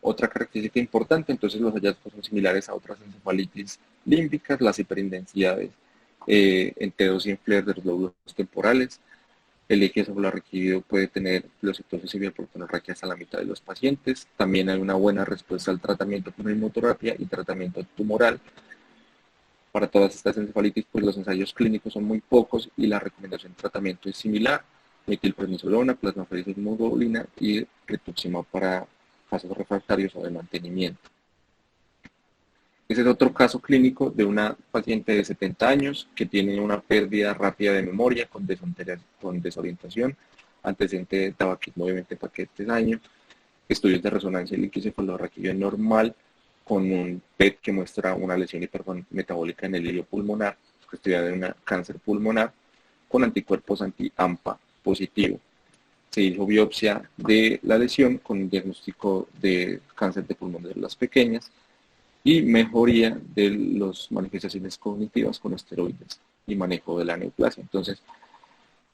Otra característica importante, entonces los hallazgos son similares a otras encefalitis límbicas, las hiperintensidades en T2 y en FLAIR de los lóbulos temporales. El liqueofilorrequido puede tener pleocitosis y biopolponorraquia hasta la mitad de los pacientes. También hay una buena respuesta al tratamiento con inmunoterapia y tratamiento tumoral. Para todas estas encefalitis, pues los ensayos clínicos son muy pocos y la recomendación de tratamiento es similar: metilprednisolona, plasmaféresis inmunoglobulina y rituximab para casos refractarios o de mantenimiento. Ese es otro caso clínico de una paciente de 70 años que tiene una pérdida rápida de memoria con desorientación, antecedente de tabaquismo de 20 paquetes al año, estudios de resonancia liqueocefalorraquídeo normal con un PET que muestra una lesión hipermetabólica en el hilio pulmonar, estudia de un cáncer pulmonar con anticuerpos anti-AMPA positivo. Se hizo biopsia de la lesión con un diagnóstico de cáncer de pulmón de células pequeñas. y mejoría de las manifestaciones cognitivas con esteroides y manejo de la neoplasia. Entonces,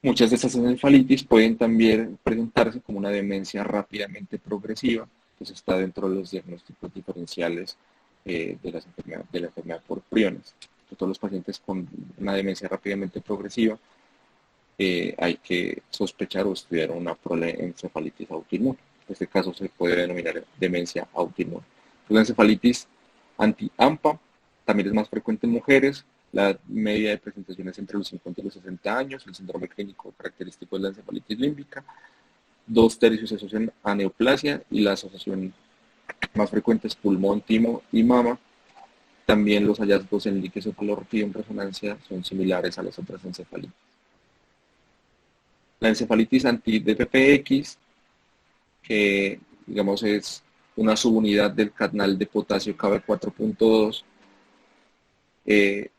muchas de estas encefalitis pueden también presentarse como una demencia rápidamente progresiva, pues está dentro de los diagnósticos diferenciales de la enfermedad por priones. Todos los pacientes con una demencia rápidamente progresiva hay que sospechar o estudiar una encefalitis autoinmune. En este caso se puede denominar demencia autoinmune. La encefalitis anti-AMPA también es más frecuente en mujeres. La media de presentaciones entre los 50 y los 60 años. El síndrome clínico característico es la encefalitis límbica. 2/3 se asocian a neoplasia y la asociación más frecuente es pulmón, timo y mama. También los hallazgos en líquido cefalorraquídeo en resonancia son similares a las otras encefalitis. La encefalitis anti-DPPX, que digamos es una subunidad del canal de potasio Kb4.2,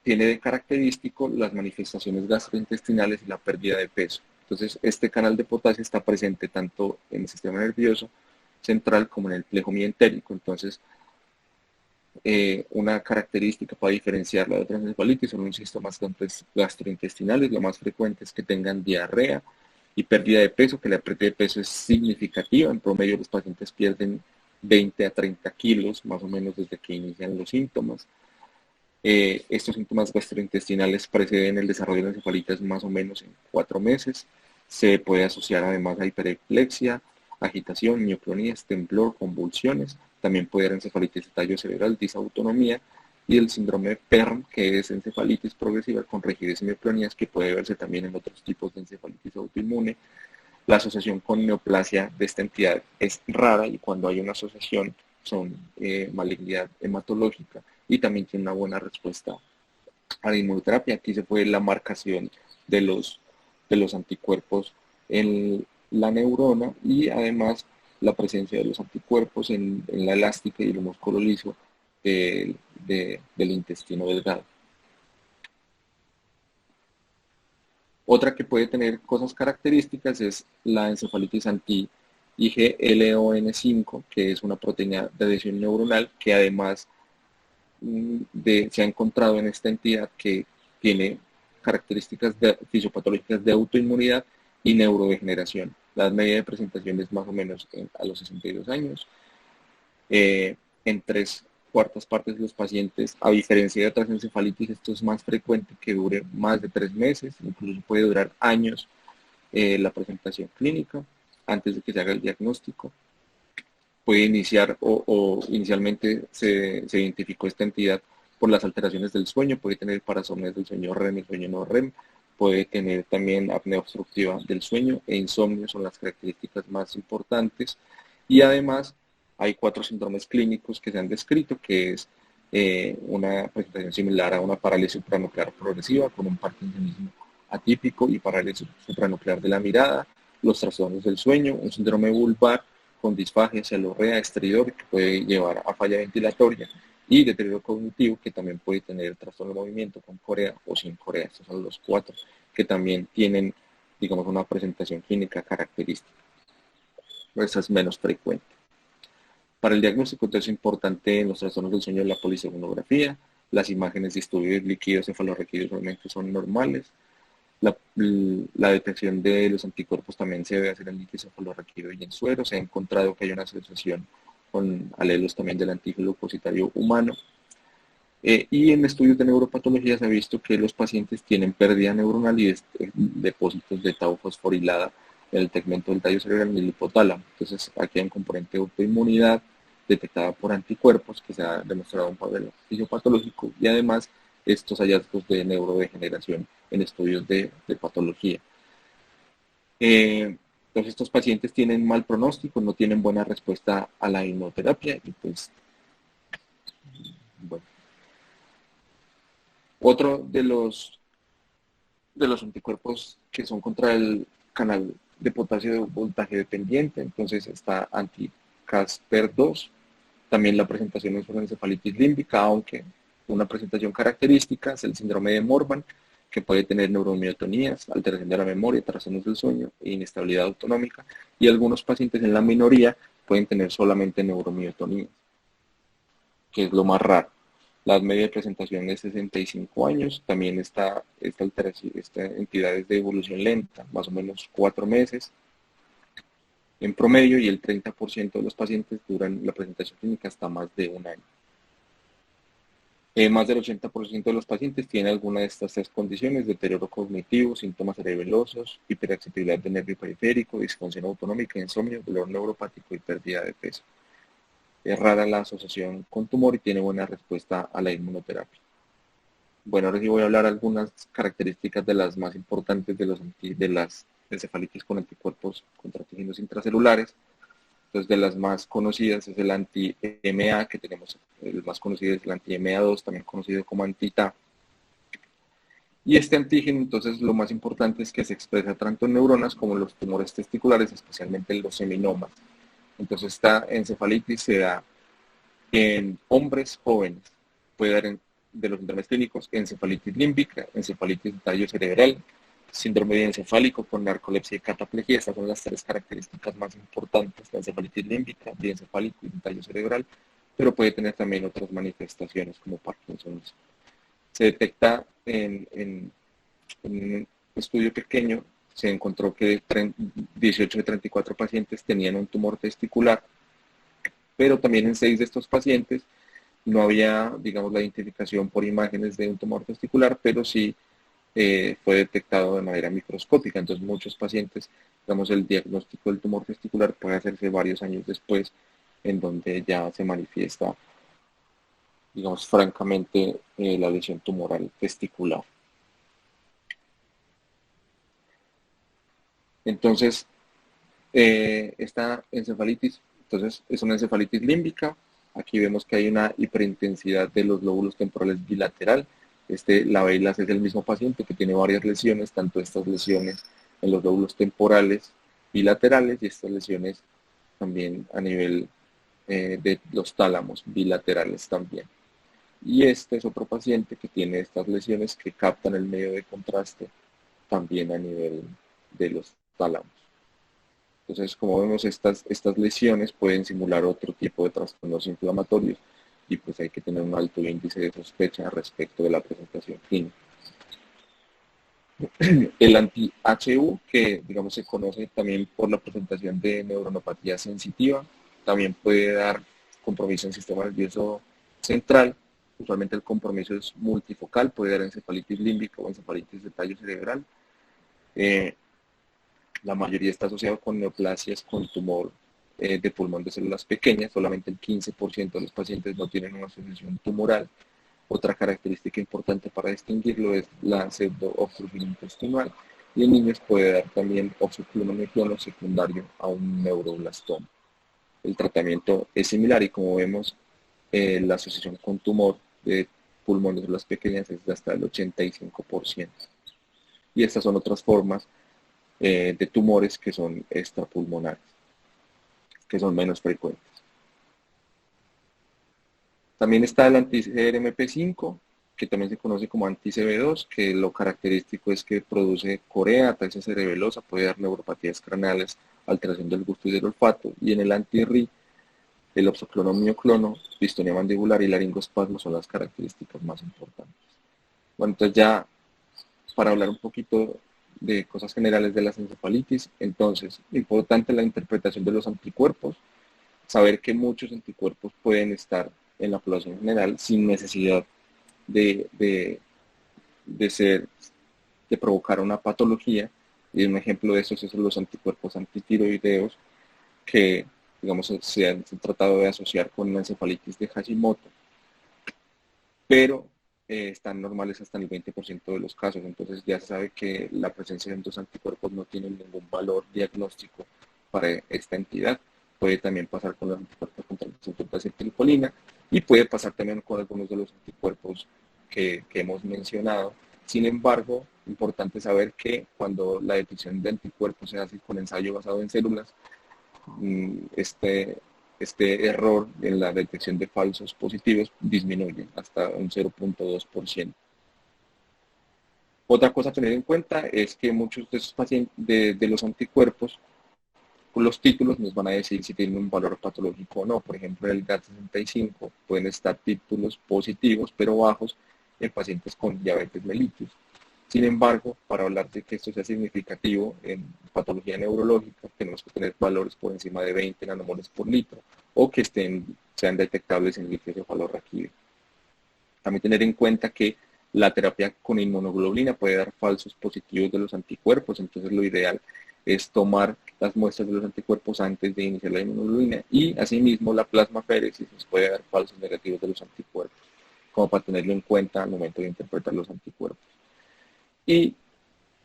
tiene de característico las manifestaciones gastrointestinales y la pérdida de peso. Entonces, este canal de potasio está presente tanto en el sistema nervioso central como en el plejo mientérico. Entonces, una característica para diferenciarla de otras encefalitis son los síntomas gastrointestinales. Lo más frecuente es que tengan diarrea y pérdida de peso, que la pérdida de peso es significativa. En promedio, los pacientes pierden 20 a 30 kilos, más o menos desde que inician los síntomas. Estos síntomas gastrointestinales preceden el desarrollo de encefalitis más o menos en 4 meses. Se puede asociar además a hiperplexia, agitación, mioclonías, temblor, convulsiones. También puede haber encefalitis de tallo cerebral, disautonomía y el síndrome PERM, que es encefalitis progresiva con rigidez y mioclonías, que puede verse también en otros tipos de encefalitis autoinmune. La asociación con neoplasia de esta entidad es rara y cuando hay una asociación son malignidad hematológica y también tiene una buena respuesta a la inmunoterapia. Aquí se puede la marcación de los anticuerpos en la neurona y además la presencia de los anticuerpos en la elástica y el músculo liso del intestino delgado. Otra que puede tener cosas características es la encefalitis anti-IGLON5, que es una proteína de adhesión neuronal que además se ha encontrado en esta entidad que tiene características fisiopatológicas de autoinmunidad y neurodegeneración. La media de presentación es más o menos a los 62 años. En 3/4 partes de los pacientes, a diferencia de otras encefalitis, esto es más frecuente que dure más de 3 meses, incluso puede durar años la presentación clínica antes de que se haga el diagnóstico. Puede iniciar o inicialmente se identificó esta entidad por las alteraciones del sueño, puede tener parasomnias del sueño REM y sueño no REM, puede tener también apnea obstructiva del sueño e insomnio, son las características más importantes. Y además hay 4 síndromes clínicos que se han descrito, que es una presentación similar a una parálisis supranuclear progresiva con un parkinsonismo atípico y parálisis supranuclear de la mirada, los trastornos del sueño, un síndrome vulvar con disfagia, cefalorrea, estridor, que puede llevar a falla ventilatoria, y deterioro cognitivo, que también puede tener trastorno de movimiento con corea o sin corea. Estos son los 4 que también tienen, digamos, una presentación clínica característica. Esa es menos frecuente. Para el diagnóstico es importante en los trastornos del sueño la polisomnografía. Las imágenes de estudios líquidos cefalorraquídeos realmente son normales. La detección de los anticuerpos también se debe hacer en líquido cefalorraquídeo y en suero. Se ha encontrado que hay una asociación con alelos también del antígeno-glucositario humano. Y en estudios de neuropatología se ha visto que los pacientes tienen pérdida neuronal y depósitos de tau fosforilada en el tegmento del tallo cerebral y el hipotálamo. Entonces aquí hay un componente de autoinmunidad detectada por anticuerpos que se ha demostrado un papel fisiopatológico y además estos hallazgos de neurodegeneración en estudios de patología. Entonces estos pacientes tienen mal pronóstico, no tienen buena respuesta a la inmunoterapia y pues, bueno. Otro de los anticuerpos que son contra el canal de potasio de voltaje dependiente, entonces está anti-Casper2. También la presentación es una encefalitis límbica, aunque una presentación característica es el síndrome de Morvan, que puede tener neuromiotonías, alteración de la memoria, trastornos del sueño e inestabilidad autonómica, y algunos pacientes en la minoría pueden tener solamente neuromiotonías. que es lo más raro. La edad media de presentación es 65 años, también esta alteración, esta entidad es de evolución lenta, más o menos 4 meses en promedio, y el 30% de los pacientes duran la presentación clínica hasta más de un año. Más del 80% de los pacientes tienen alguna de estas tres condiciones: deterioro cognitivo, síntomas cerebelosos, hiperactividad del nervio periférico, disfunción autonómica, insomnio, dolor neuropático y pérdida de peso. Es rara la asociación con tumor y tiene buena respuesta a la inmunoterapia. Bueno, ahora sí voy a hablar algunas características de las más importantes de las encefalitis con anticuerpos contra antígenos intracelulares. Entonces, de las más conocidas es el anti-MA, que tenemos, el más conocido es el anti-MA2, también conocido como anti-TA. Y este antígeno, entonces, lo más importante es que se expresa tanto en neuronas como en los tumores testiculares, especialmente en los seminomas. Entonces, esta encefalitis se da en hombres jóvenes, puede dar de los síntomas clínicos: encefalitis límbica, encefalitis de tallo cerebral, síndrome diencefálico con narcolepsia y cataplejía. Estas son las tres características más importantes: la encefalitis límbica, diencefálico y de tallo cerebral, pero puede tener también otras manifestaciones como Parkinson. Se detecta en un estudio pequeño, se encontró que 18 de 34 pacientes tenían un tumor testicular, pero también en 6 de estos pacientes no había, digamos, la identificación por imágenes de un tumor testicular, pero sí fue detectado de manera microscópica. Entonces, muchos pacientes, digamos, el diagnóstico del tumor testicular puede hacerse varios años después, en donde ya se manifiesta, digamos, francamente, la lesión tumoral testicular. Entonces, esta encefalitis, entonces, es una encefalitis límbica. Aquí vemos que hay una hiperintensidad de los lóbulos temporales bilateral. La VEILAS es el mismo paciente que tiene varias lesiones, tanto estas lesiones en los lóbulos temporales bilaterales y estas lesiones también a nivel de los tálamos bilaterales también. Y este es otro paciente que tiene estas lesiones que captan el medio de contraste también a nivel de los tálamos. Entonces, como vemos, estas lesiones pueden simular otro tipo de trastornos inflamatorios, y pues hay que tener un alto índice de sospecha respecto de la presentación clínica. El anti-HU, que digamos se conoce también por la presentación de neuronopatía sensitiva, también puede dar compromiso en el sistema nervioso central. Usualmente el compromiso es multifocal, puede dar encefalitis límbica o encefalitis de tallo cerebral. La mayoría está asociado con neoplasias con tumor de pulmón de células pequeñas. Solamente el 15% de los pacientes no tienen una asociación tumoral. Otra característica importante para distinguirlo es la pseudoobstrucción intestinal, y en niños puede dar también obstrucción clono secundario a un neuroblastoma. El tratamiento es similar, y como vemos, la asociación con tumor de pulmón de células pequeñas es de hasta el 85%. Y estas son otras formas de tumores que son extrapulmonares, que son menos frecuentes. También está el anti-CRMP5, que también se conoce como anti-CB2, que lo característico es que produce corea, ataxia cerebelosa, puede dar neuropatías craneales, alteración del gusto y del olfato. Y en el anti-RI, el oxoclono mioclono, distonía mandibular y laringoespasmo son las características más importantes. Bueno, entonces ya para hablar un poquito de cosas generales de las encefalitis, entonces, importante la interpretación de los anticuerpos, saber que muchos anticuerpos pueden estar en la población general sin necesidad de ser, de provocar una patología. Y un ejemplo de estos son los anticuerpos antitiroideos, que, digamos, se han tratado de asociar con una encefalitis de Hashimoto, pero están normales hasta en el 20% de los casos. Entonces ya se sabe que la presencia de estos anticuerpos no tiene ningún valor diagnóstico para esta entidad. Puede también pasar con los anticuerpos contra la acetilcolina, y puede pasar también con algunos de los anticuerpos que hemos mencionado. Sin embargo, importante saber que cuando la detección de anticuerpos se hace con ensayo basado en células, este error en la detección de falsos positivos disminuye hasta un 0.2%. Otra cosa a tener en cuenta es que muchos de esos pacientes, de los anticuerpos, con los títulos nos van a decir si tienen un valor patológico o no. Por ejemplo, en el GAT65 pueden estar títulos positivos pero bajos en pacientes con diabetes mellitus. Sin embargo, para hablar de que esto sea significativo en patología neurológica, tenemos que tener valores por encima de 20 nanomoles por litro o que sean detectables en el encefalorraquídeo. También tener en cuenta que la terapia con inmunoglobulina puede dar falsos positivos de los anticuerpos, entonces lo ideal es tomar las muestras de los anticuerpos antes de iniciar la inmunoglobulina y asimismo la plasmaféresis nos puede dar falsos negativos de los anticuerpos, como para tenerlo en cuenta al momento de interpretar los anticuerpos. Y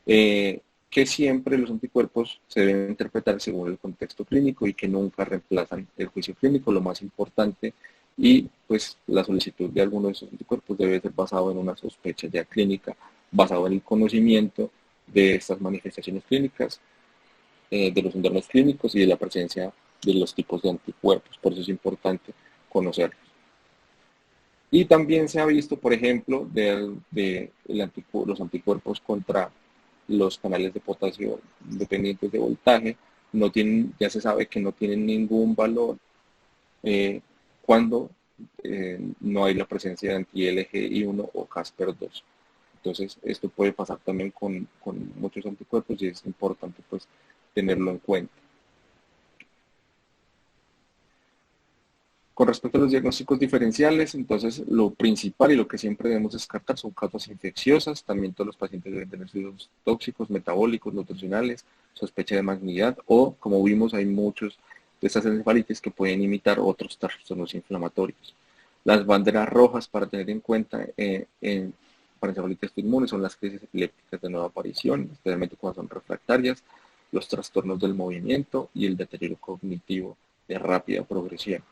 que siempre los anticuerpos se deben interpretar según el contexto clínico y que nunca reemplazan el juicio clínico, lo más importante, y pues la solicitud de alguno de esos anticuerpos debe ser basado en una sospecha ya clínica, basado en el conocimiento de estas manifestaciones clínicas, de los síndromes clínicos y de la presencia de los tipos de anticuerpos, por eso es importante conocerlos. Y también se ha visto, por ejemplo, los anticuerpos contra los canales de potasio dependientes de voltaje, ya se sabe que no tienen ningún valor cuando no hay la presencia de anti-LGI1 o Casper2. Entonces, esto puede pasar también con muchos anticuerpos y es importante pues tenerlo en cuenta. Con respecto a los diagnósticos diferenciales, entonces lo principal y lo que siempre debemos descartar son causas infecciosas. También todos los pacientes deben tener estudios tóxicos, metabólicos, nutricionales, sospecha de malignidad o, como vimos, hay muchos de estas encefalitis que pueden imitar otros trastornos inflamatorios. Las banderas rojas para tener en cuenta para encefalitis autoinmune son las crisis epilépticas de nueva aparición, especialmente cuando son refractarias, los trastornos del movimiento y el deterioro cognitivo de rápida progresión.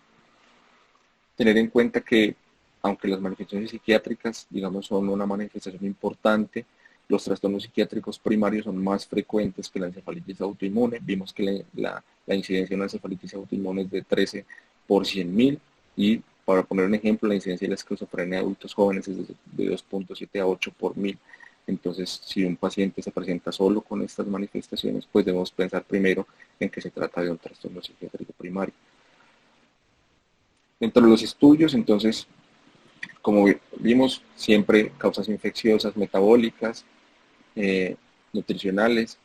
Tener en cuenta que, aunque las manifestaciones psiquiátricas, digamos, son una manifestación importante, los trastornos psiquiátricos primarios son más frecuentes que la encefalitis autoinmune. Vimos que la incidencia de una encefalitis autoinmune es de 13 por 100.000 y, para poner un ejemplo, la incidencia de la esquizofrenia de adultos jóvenes es de 2.7 a 8 por 1000. Entonces, si un paciente se presenta solo con estas manifestaciones, pues debemos pensar primero en que se trata de un trastorno psiquiátrico primario. Dentro de los estudios, entonces, como vimos, siempre causas infecciosas, metabólicas, nutricionales,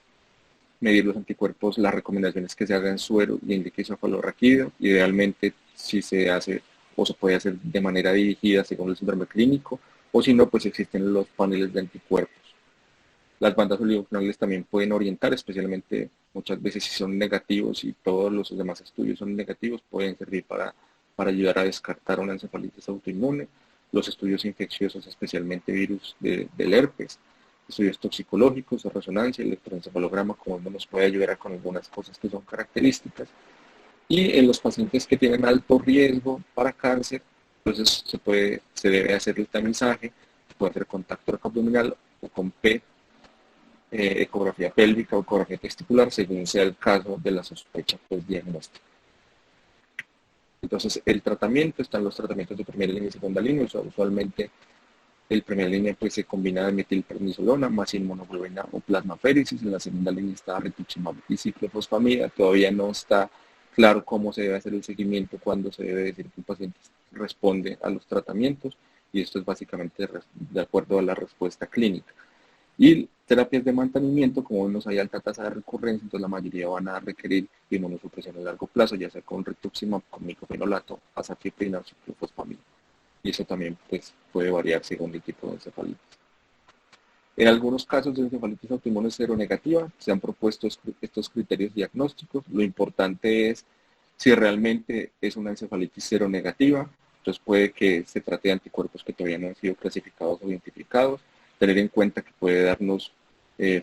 medir los anticuerpos, las recomendaciones que se hagan en suero y indique encefalorraquídeo, idealmente si se hace o se puede hacer de manera dirigida según el síndrome clínico, o si no, pues existen los paneles de anticuerpos. Las bandas oligofinales también pueden orientar, especialmente muchas veces si son negativos y todos los demás estudios son negativos, pueden servir para ayudar a descartar una encefalitis autoinmune. Los estudios infecciosos, especialmente virus del herpes, estudios toxicológicos, de resonancia, electroencefalograma, como nos puede ayudar con algunas cosas que son características. Y en los pacientes que tienen alto riesgo para cáncer, entonces se debe hacer el tamizaje, se puede hacer con tacto abdominal o con PET, ecografía pélvica o ecografía testicular, según sea el caso de la sospecha pues, diagnóstica. Entonces, el tratamiento, están los tratamientos de primera línea y segunda línea. Usualmente, el primera línea pues, se combina de metilprednisolona más inmunoglobulina o plasmaféresis. En la segunda línea está rituximab y ciclofosfamida. Todavía no está claro cómo se debe hacer el seguimiento, cuándo se debe decir que un paciente responde a los tratamientos. Y esto es básicamente de acuerdo a la respuesta clínica. Y terapias de mantenimiento, como vemos hay alta tasa de recurrencia, entonces la mayoría van a requerir inmunosupresión a largo plazo, ya sea con rituximab, con micofenolato, azacitidina o ciclofosfamida. Y eso también pues, puede variar según el tipo de encefalitis. En algunos casos de encefalitis autoinmune seronegativa se han propuesto estos criterios diagnósticos. Lo importante es si realmente es una encefalitis seronegativa, entonces puede que se trate de anticuerpos que todavía no han sido clasificados o identificados. Tener en cuenta que puede darnos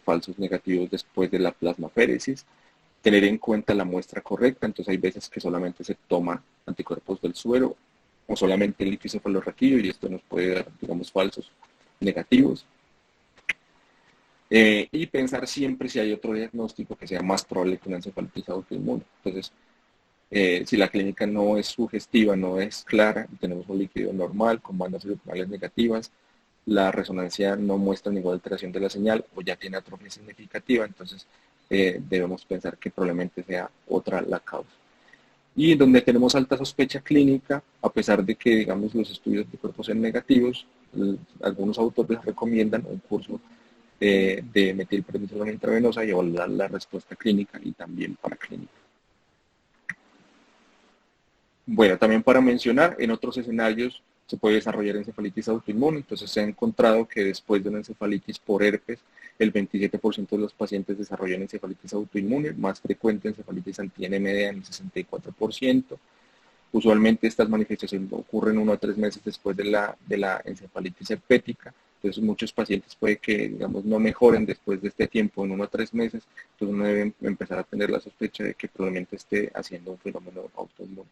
falsos negativos después de la plasmaféresis, tener en cuenta la muestra correcta, entonces hay veces que solamente se toman anticuerpos del suero o solamente el líquido encefalorraquídeo y esto nos puede dar, digamos, falsos negativos. Y pensar siempre si hay otro diagnóstico que sea más probable que una encefalitis autoinmune. Entonces, si la clínica no es sugestiva, no es clara, tenemos un líquido normal con bandas cerebrales negativas, la resonancia no muestra ninguna alteración de la señal o ya tiene atrofia significativa, entonces debemos pensar que probablemente sea otra la causa. Y donde tenemos alta sospecha clínica, a pesar de que, digamos, los estudios de cuerpos sean negativos, algunos autores recomiendan un curso de metilprednisolona intravenosa y evaluar la respuesta clínica y también paraclínica. Bueno, también para mencionar, en otros escenarios se puede desarrollar encefalitis autoinmune, entonces se ha encontrado que después de una encefalitis por herpes, el 27% de los pacientes desarrollan encefalitis autoinmune, más frecuente encefalitis anti-NMDA en el 64%. Usualmente estas manifestaciones ocurren 1 a 3 meses después de la encefalitis herpética, entonces muchos pacientes puede que, digamos, no mejoren después de este tiempo, en 1 a 3 meses, entonces uno debe empezar a tener la sospecha de que probablemente esté haciendo un fenómeno autoinmune.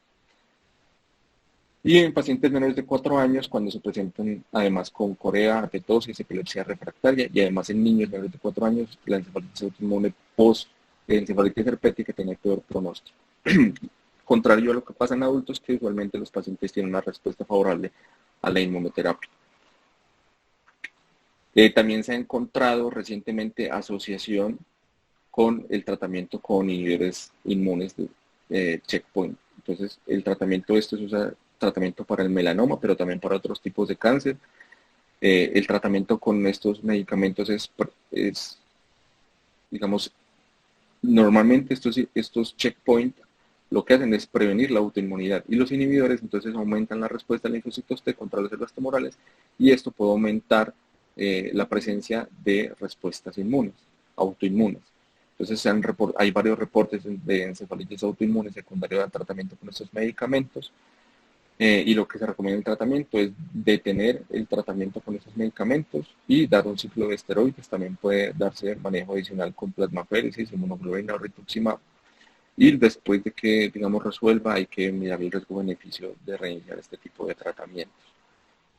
Y en pacientes menores de 4 años, cuando se presentan además con corea, atetosis, epilepsia refractaria, y además en niños menores de 4 años, la encefalitis autoinmune post encefalitis herpética tiene peor pronóstico. Contrario a lo que pasa en adultos, que usualmente los pacientes tienen una respuesta favorable a la inmunoterapia. También se ha encontrado recientemente asociación con el tratamiento con inhibidores inmunes de checkpoint. Entonces, el tratamiento se usa tratamiento para el melanoma, pero también para otros tipos de cáncer. El tratamiento con estos medicamentos es digamos, normalmente estos checkpoint lo que hacen es prevenir la autoinmunidad y los inhibidores entonces aumentan la respuesta de linfocitos T contra las células tumorales y esto puede aumentar la presencia de respuestas inmunes, autoinmunes. Entonces hay varios reportes de encefalitis autoinmune secundario al tratamiento con estos medicamentos. Y lo que se recomienda en el tratamiento es detener el tratamiento con esos medicamentos y dar un ciclo de esteroides. También puede darse manejo adicional con plasmaféresis, inmunoglobulina o rituximab. Y después de que, digamos, resuelva, hay que mirar el riesgo-beneficio de reiniciar este tipo de tratamientos.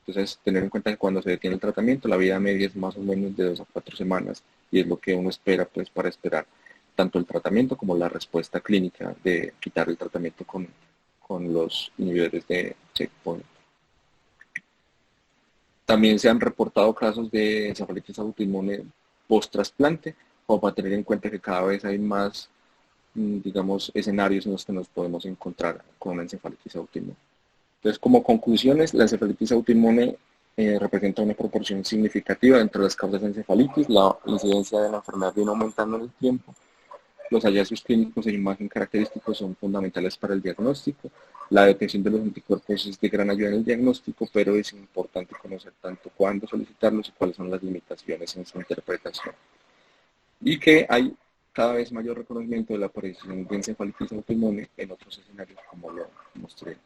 Entonces, tener en cuenta que cuando se detiene el tratamiento, la vida media es más o menos de 2 a 4 semanas y es lo que uno espera, pues, para esperar tanto el tratamiento como la respuesta clínica de quitar el tratamiento con los inhibidores de checkpoint. También se han reportado casos de encefalitis autoinmune post-trasplante, como para tener en cuenta que cada vez hay más, digamos, escenarios en los que nos podemos encontrar con una encefalitis autoinmune. Entonces, como conclusiones, la encefalitis autoinmune representa una proporción significativa entre las causas de encefalitis, la incidencia de la enfermedad viene aumentando en el tiempo. Los hallazgos clínicos e imagen característicos son fundamentales para el diagnóstico. La detección de los anticuerpos es de gran ayuda en el diagnóstico, pero es importante conocer tanto cuándo solicitarlos y cuáles son las limitaciones en su interpretación. Y que hay cada vez mayor reconocimiento de la aparición de encefalitis autoinmune en otros escenarios, como lo mostré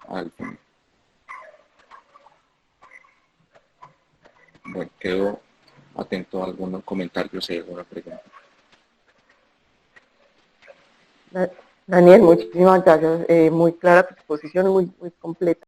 al final. Bueno, quedo atento a algún comentario si hay alguna pregunta. Daniel, muchísimas gracias. Muy clara tu exposición, muy completa.